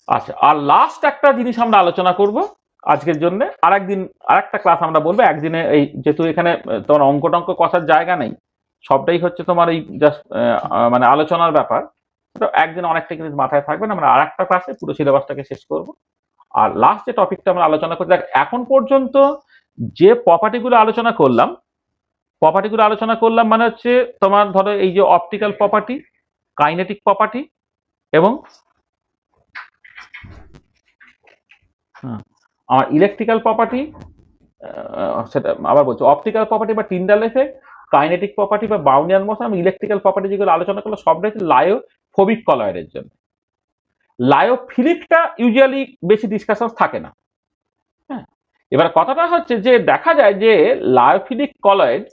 আচ্ছা, আর লাস্ট একটা জিনিস আমরা আলোচনা করব আজকের জন্য। আরেকটা ক্লাস আমরা বলবো একদিনে। এই যেহেতু এখানে তোমার অঙ্ক টঙ্ক কষার জায়গা নেই, সবটাই হচ্ছে তোমার এই জাস্ট মানে আলোচনার ব্যাপার, তো একদিন অনেকটা জিনিস মাথায় থাকবে না। আমরা আরেকটা ক্লাসে পুরো সিলেবাসটাকে শেষ করব। আর লাস্ট যে টপিকটা আমরা আলোচনা করছি, এখন পর্যন্ত যে প্রপার্টিগুলো আলোচনা করলাম মানে হচ্ছে তোমার ধরো এই যে অপটিক্যাল প্রপার্টি, কাইনেটিক প্রপার্টি এবং আমার ইলেকট্রিক্যাল প্রপার্টি, সেটা আবার বলছি অপটিক্যাল প্রপার্টি বা টিন্ডাল এফেক্ট, কাইনেটিক প্রপার্টি বা বাউন্ডিয়ান মোশন, ইলেকট্রিক্যাল প্রপার্টি যেগুলো আলোচনা করলো সবটাই লায়োফোবিক কলয়েডের জন্য। লায়োফিলিকটা ইউজুয়ালি বেশি ডিসকাশন থাকে না, হ্যাঁ। এবার কথাটা হচ্ছে যে দেখা যায় যে লায়োফিলিক কলয়েড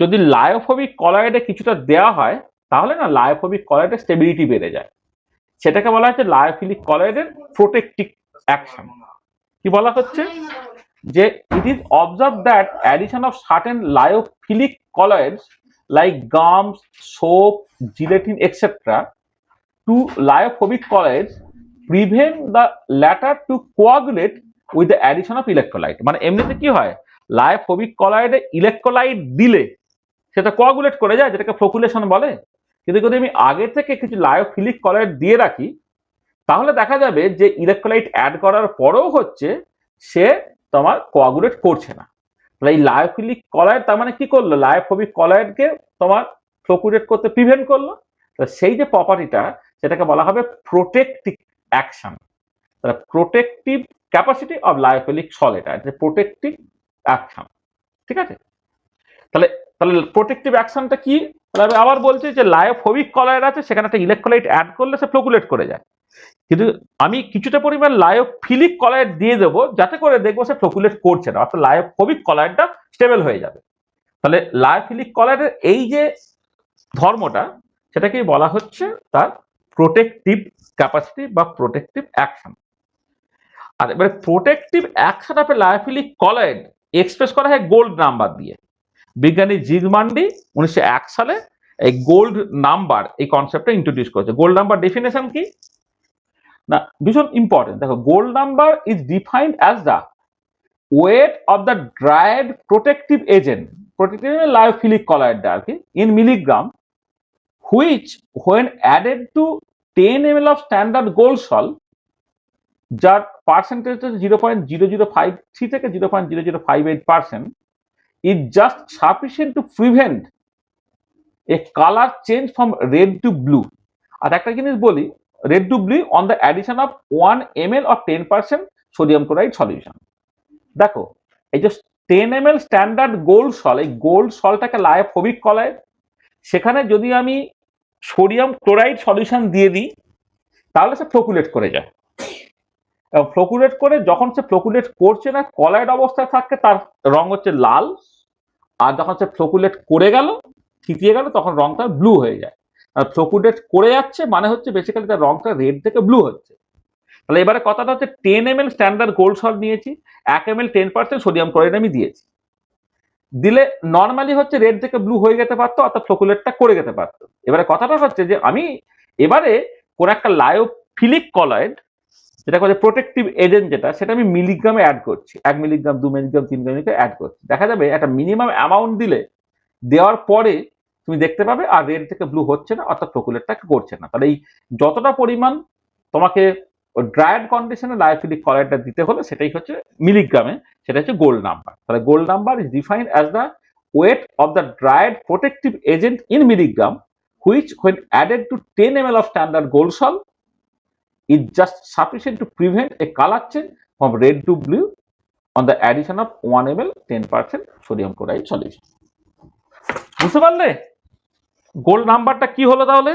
যদি লায়োফোবিক কলয়েডে কিছুটা দেওয়া হয়, তাহলে না লায়োফোবিক কলয়েডের স্টেবিলিটি বেড়ে যায়। সেটাকে বলা হচ্ছে লায়োফিলিক কলয়েডের প্রোটেক্টিভ অ্যাকশন। কি বলা হচ্ছে? যে it is observed that addition of certain lyophilic colloids like gums, soap, gelatin, etc. to lyophobic colloids prevent the latter to coagulate with the addition of electrolyte. মানে এমনিতে কি হয়, লায়োফোবিক কলয়েডে ইলেকট্রোলাইট দিলে সেটা কোয়াগুলেট করে যায়, যেটাকে ফ্লোকুলেশন বলে। কিন্তু যদি আমি আগে থেকে কিছু লায়োফিলিক কলয়েড দিয়ে রাখি তাহলে দেখা যাবে যে ইলেকট্রোলাইট অ্যাড করার পরেও হচ্ছে সে তোমার কোয়াগুলেট করছে না। তাহলে এই লায়োফিলিক কলয়েড তার মানে কি করলো, লায়োফোবিক কলয়েডকে তোমার ফ্লোকুলেট করতে প্রিভেন্ট করলো। সেই যে প্রপার্টিটা সেটাকে বলা হবে প্রোটেক্টিভ অ্যাকশন। তাহলে protective capacity of lyophilic solid, protective action. ঠিক আছে, তাহলে তাহলে প্রোটেক্টিভ অ্যাকশনটা কি? তাহলে আমি আবার বলছি যে লায়োফোবিক কলয়েড আছে, সেখানে একটা ইলেকট্রোলাইট অ্যাড করলে সে ফ্লোকুলেট করে যায়, কিন্তু আমি কিছুটা পরিমাণ লায়োফিলিক কলয়েড দিয়ে দেবো যাতে করে দেখবো সে ফ্লোকুলেট করছে না, অর্থাৎ লায়োফোবিক কলয়েডটা স্টেবল হয়ে যাবে। তাহলে লায়োফিলিক কলয়েডের এই যে ধর্মটা সেটাকেই বলা হচ্ছে তার প্রোটেক্টিভ ক্যাপাসিটি বা প্রোটেক্টিভ অ্যাকশন। আর এবারে protective action of a lyophilic colloid express করা হয় গোল্ড নাম্বার দিয়ে। বিজ্ঞানী জিগমান্ডি 1901 সালে এই গোল্ড নাম্বার এই কনসেপ্টটা ইন্ট্রোডিউস করেছে। গোল্ড নাম্বার ডেফিনেশন কি না, ভীষণ ইম্পর্টেন্ট। দেখো, gold number is defined as the weight of the dried protective agent, protective lyophilic colloid আর কি, in milligram, which when added to 10 ml of standard gold sol, যার percentage 0.0053 থেকে 0.0058%, is just sufficient to prevent a color change from red to blue. আর একটা জিনিস বলি, red to blue on the addition of 1 ml or 10% sodium chloride solution। দেখো, এই যে 10 ml standard gold সল, এই gold সলটাকে লায়োফোবিক colloid, সেখানে যদি আমি সোডিয়াম ক্লোরাইড সলিউশন দিয়ে দিই তাহলে সে ফ্লোকুলেট করে যায়। এবং ফ্লোকুলেট করে যখন সে ফ্লোকুলেট করছে না, কলয়েড অবস্থায় থাকতে তার রং হচ্ছে লাল, আর যখন সে ফ্লোকুলেট করে গেল, থিতিয়ে গেল, তখন রংটা ব্লু হয়ে যায়। আর ফ্লোকুলেট করে যাচ্ছে মানে হচ্ছে বেসিক্যালি তার রংটা রেড থেকে ব্লু হচ্ছে। তাহলে এবারে কথাটা হচ্ছে 10 ml স্ট্যান্ডার্ড গোল্ড সল্ট নিয়েছি, 1 ml 10% সোডিয়াম ক্লোরাইড আমি দিয়েছি, দিলে নর্মালি হচ্ছে রেড থেকে ব্লু হয়ে যেতে পারতো, অর্থাৎ ফ্লোকুলেটটা করে যেতে পারতো। এবারে কথাটা হচ্ছে যে আমি এবারে কোন একটা লায়োফিলিক কলয়েড, যেটা করে প্রোটেক্টিভ এজেন্ট যেটা, সেটা আমি মিলিগ্রামে অ্যাড করছি, 1 মিলিগ্রাম 2 মিলিগ্রাম 3 মিলিগ্রাম অ্যাড করছি। দেখা যাবে একটা মিনিমাম অ্যামাউন্ট দিলে, দেওয়ার পরে তুমি দেখতে পাবে আর রেড থেকে ব্লু হচ্ছে না, অর্থাৎ ফ্লোকুলেটটা করছে না। তাহলে এই যতটা পরিমাণ তোমাকে ড্রায়েড কন্ডিশনে লায়োফিলিক কলয়েডটা দিতে হলে সেটাই হচ্ছে মিলিগ্রামে, সেটা হচ্ছে গোল্ড নাম্বার। তাহলে gold number is defined as the weight of the dried protective agent in milligram, which when added to 10 ml of standard gold salt is just sufficient to prevent a color change from red to blue on the addition of 1 ml 10% sodium chloride solution। বুঝতে পারলে gold নাম্বারটা কি হলো? তাহলে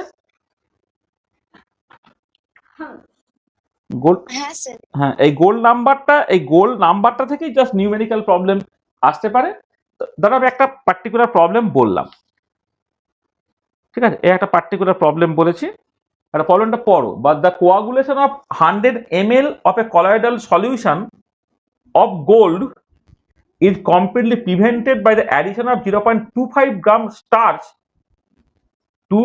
gold, হ্যাঁ, এই gold নাম্বারটা থেকেই জাস্ট নিউমেরিক্যাল প্রবলেম আসতে পারে। ধরো আমি একটা পার্টিকুলার প্রবলেম বললাম, ঠিক আছে, এই একটা পার্টিকুলার প্রবলেম বলেছি, একটা প্রবলেমটা পড়ো। But the coagulation of 100 ml of A colloidal solution of gold is completely prevented by the addition of 0.25 gram starch to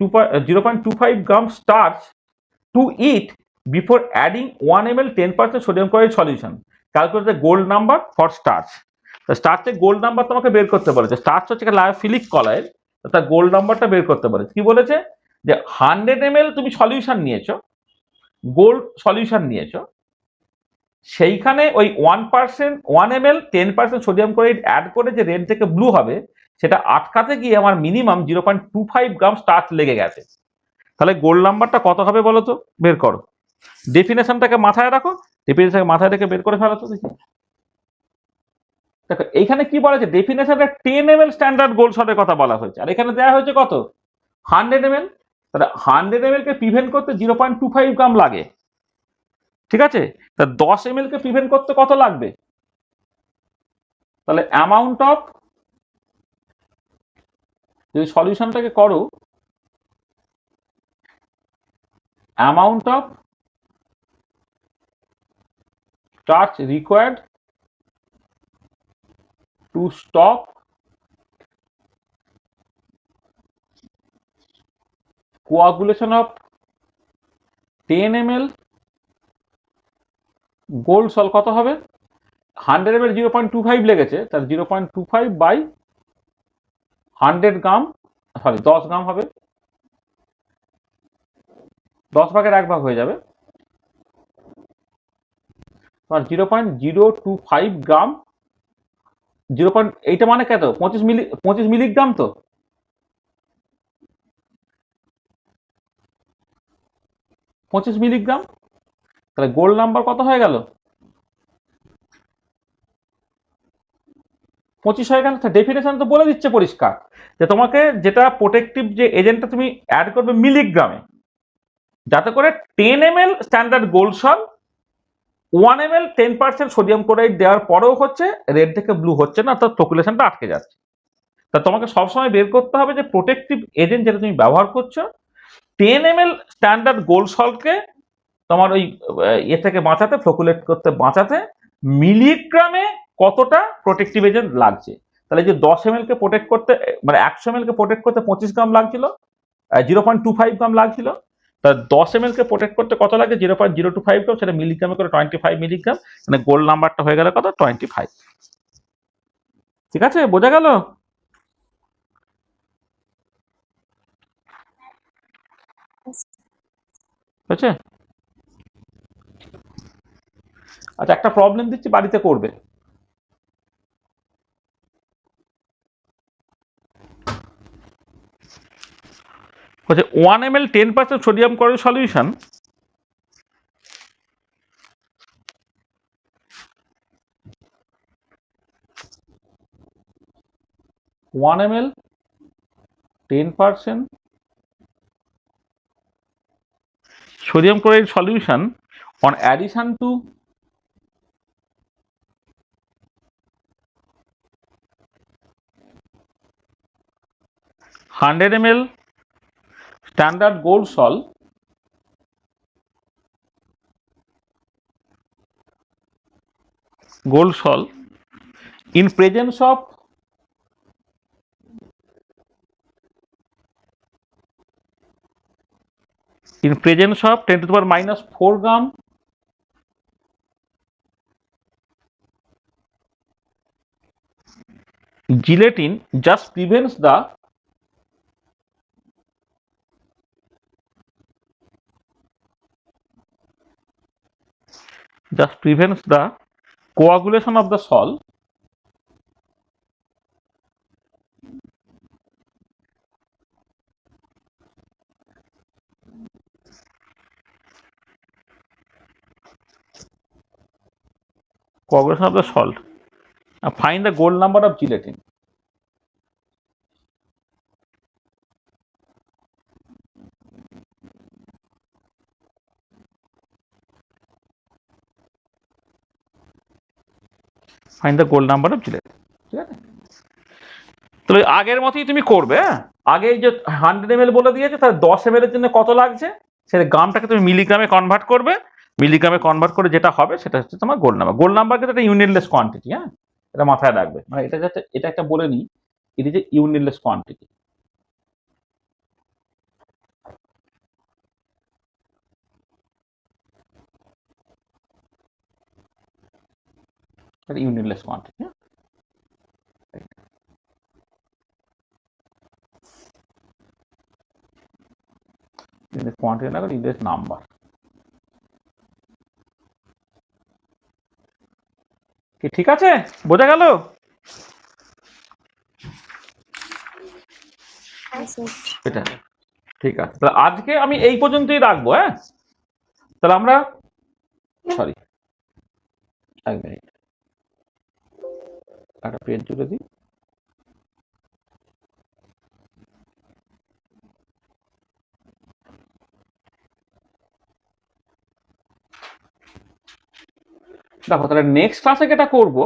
0.25 gram starch to it before adding 1 ml 10% sodium chloride solution। Calculate the gold number for starch। স্টার্চের gold number তোমাকে বের করতে বলেছে। Starch হচ্ছে লায়োফিলিক colloid, তার gold নাম্বারটা বের করতে বলেছে। কি বলেছে যে 100 ml তুমি সলিউশন নিয়েছো, গোল্ড সলিউশন নিয়েছো, সেইখানে ওই 1 ml 10% সোডিয়াম ক্লোরাইড অ্যাড করে যে রেড থেকে ব্লু হবে, সেটা আটকাতে গিয়ে আমার মিনিমাম 0.25 গ্রাম স্টার্চ লেগে গেছে। তাহলে গোল্ড নাম্বারটা কত হবে বলো তো, বের করো। ডেফিনেশনটাকে মাথায় রাখো, ডেফিনেশনটাকে মাথায় রেখে বের করে ফেলো তো দেখি। দেখো এইখানে কি বলা হয়েছে, ডেফিনেশনে 10 ml স্ট্যান্ডার্ড গোল্ড সল্টের কথা বলা হয়েছে, আর এখানে দেওয়া হয়েছে কত, 100 ml। তাহলে 100 ml কে প্রিভেন্ট করতে 0.25 গ্রাম লাগে, ঠিক আছে। তা 10 ml কে প্রিভেন্ট করতে কত লাগবে? তাহলে অ্যামাউন্ট অফ, যদি সলিউশনটাকে করো, amount of starch required to stop coagulation of 10 ml gold sol কত হবে 100 ml 0.25 লেগেছে তার 0.25 বাই 100 গ্রাম সরি 10 গ্রাম হবে 10 ভাগের 1 ভাগ হয়ে যাবে তোমার 0.025 গ্রাম 0. এইটা মানে কত 25 মিলিগ্রাম তো 25 মিলিগ্রাম তাহলে গোল্ড নাম্বার কত হয়ে গেল 25 হয়ে গেল ডেফিনেশন তো বলে দিচ্ছে পরিষ্কার যে তোমাকে যেটা প্রোটেক্টিভ যে এজেন্টটা তুমি অ্যাড করবে মিলিগ্রামে যাতে করে 10 ml স্ট্যান্ডার্ড গোল্ড সল 1 ml 10% সোডিয়াম ক্লোরাইড দেওয়ার পরেও হচ্ছে রেড থেকে ব্লু হচ্ছে না অর্থাৎ ফ্লোকুলেশনটা আটকে যাচ্ছে তা তোমাকে সবসময় বের করতে হবে যে প্রোটেক্টিভ এজেন্ট যেটা তুমি ব্যবহার করছো 10 ml স্ট্যান্ডার্ড গোল্ড সলকে তোমার ওই এ থেকে বাঁচাতে ফ্লোকুলেট করতে বাঁচাতে মিলিগ্রামে কতটা প্রোটেক্টিভ এজেন্ট লাগছে তাহলে যে 10 ml কে প্রোটেক্ট করতে মানে 100 ml কে প্রোটেক্ট করতে 25 গ্রাম লাগছিল 0.25 গ্রাম লাগছিল তা 10 ml কে প্রোটেক্ট করতে কত লাগে 0.025 গ্রাম সেটা মিলিগ্রামে করে 25 মিলিগ্রাম মানে গোল্ড নাম্বারটা হয়ে গেল কত 25 ঠিক আছে বোঝা গেল বুঝছে আচ্ছা একটা প্রবলেম দিচ্ছি বাড়িতে করবে হচ্ছে 1 ml 10% sodium chloride solution one ml 10% sodium chloride solution on addition to 100 ml standard gold sol in presence of in presence of 10 to the power minus 4 gram gelatin just prevents the coagulation of the sol coagulation of the salt find the gold number of gelatin find the gold number of gelatin ঠিক আছে তাহলে আগের মতই তুমি করবে আগে যে 100 ml বলে দিয়েছে তাহলে 10 ml এর জন্য কত লাগছে সেটা গ্রামটাকে তুমি মিলিগ্রামে কনভার্ট করবে মিলিগ্রামে কনভার্ট করে যেটা হবে সেটা হচ্ছে তোমার গোল্ড নাম্বার কিন্তু একটা ইউনিটলেস কোয়ান্টিটি হ্যাঁ এটা মাথায় রাখবে মানে এটা যাতে এটা একটা বলে নিই ইট ইজ এ ইউনিটলেস কোয়ান্টিটি একটা ইউনিটলেস কোয়ান্টিটি হ্যাঁ কোয়ান্টিটি না করে ইউনিটলেস নাম্বার কি ঠিক আছে বোঝা গেল এটা ঠিক আছে তাহলে আজকে আমি এই পর্যন্তই রাখবো হ্যাঁ তাহলে আমরা সরি এক মিনিট একটা পেন তুলে দিই দেখো তাহলে নেক্সট ক্লাসে যেটা করব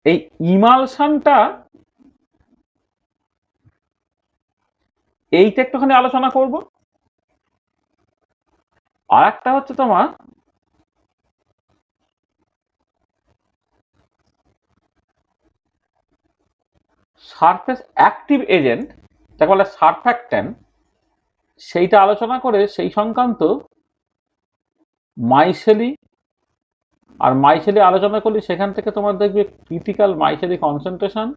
এই ইমালশনটা এইটা একটুখানি আলোচনা করব আর একটা হচ্ছে তোমার সারফেস অ্যাক্টিভ এজেন্ট যাকে বলে সারফ্যাক্ট্যান্ট, সেইটা আলোচনা করে সেই সংক্রান্ত মাইসেলি আর মাইসেলি আলোচনা করলে সেখান থেকে তোমার দেখবে critical micelle concentration,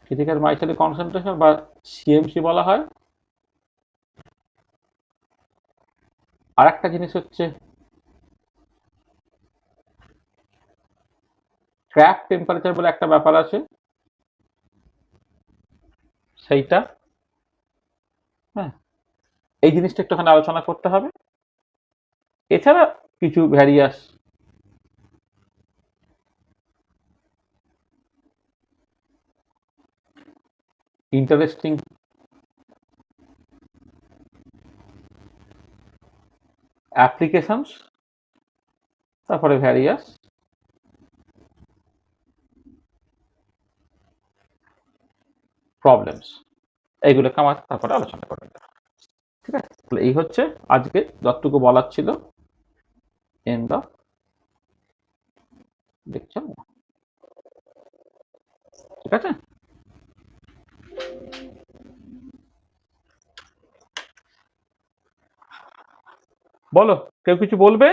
critical micelle concentration বা সিএমসি বলা হয়। আর একটা জিনিস হচ্ছে ট্র্যাপ টেম্পারেচার বলে একটা ব্যাপার আছে, সেইটা, হ্যাঁ, এই জিনিসটা একটুখানি আলোচনা করতে হবে। এছাড়া কিছু ভ্যারিয়াস ইন্টারেস্টিং অ্যাপ্লিকেশনস, তারপরে ভ্যারিয়াস প্রবলেমস, এইগুলোকে আমার তারপরে আলোচনা করবেন। ঠিক আছে, তাহলে এই হচ্ছে আজকে যতটুকু বলার ছিল। End of lecture. ঠিক আছে, বলো, কেউ কিছু বলবে?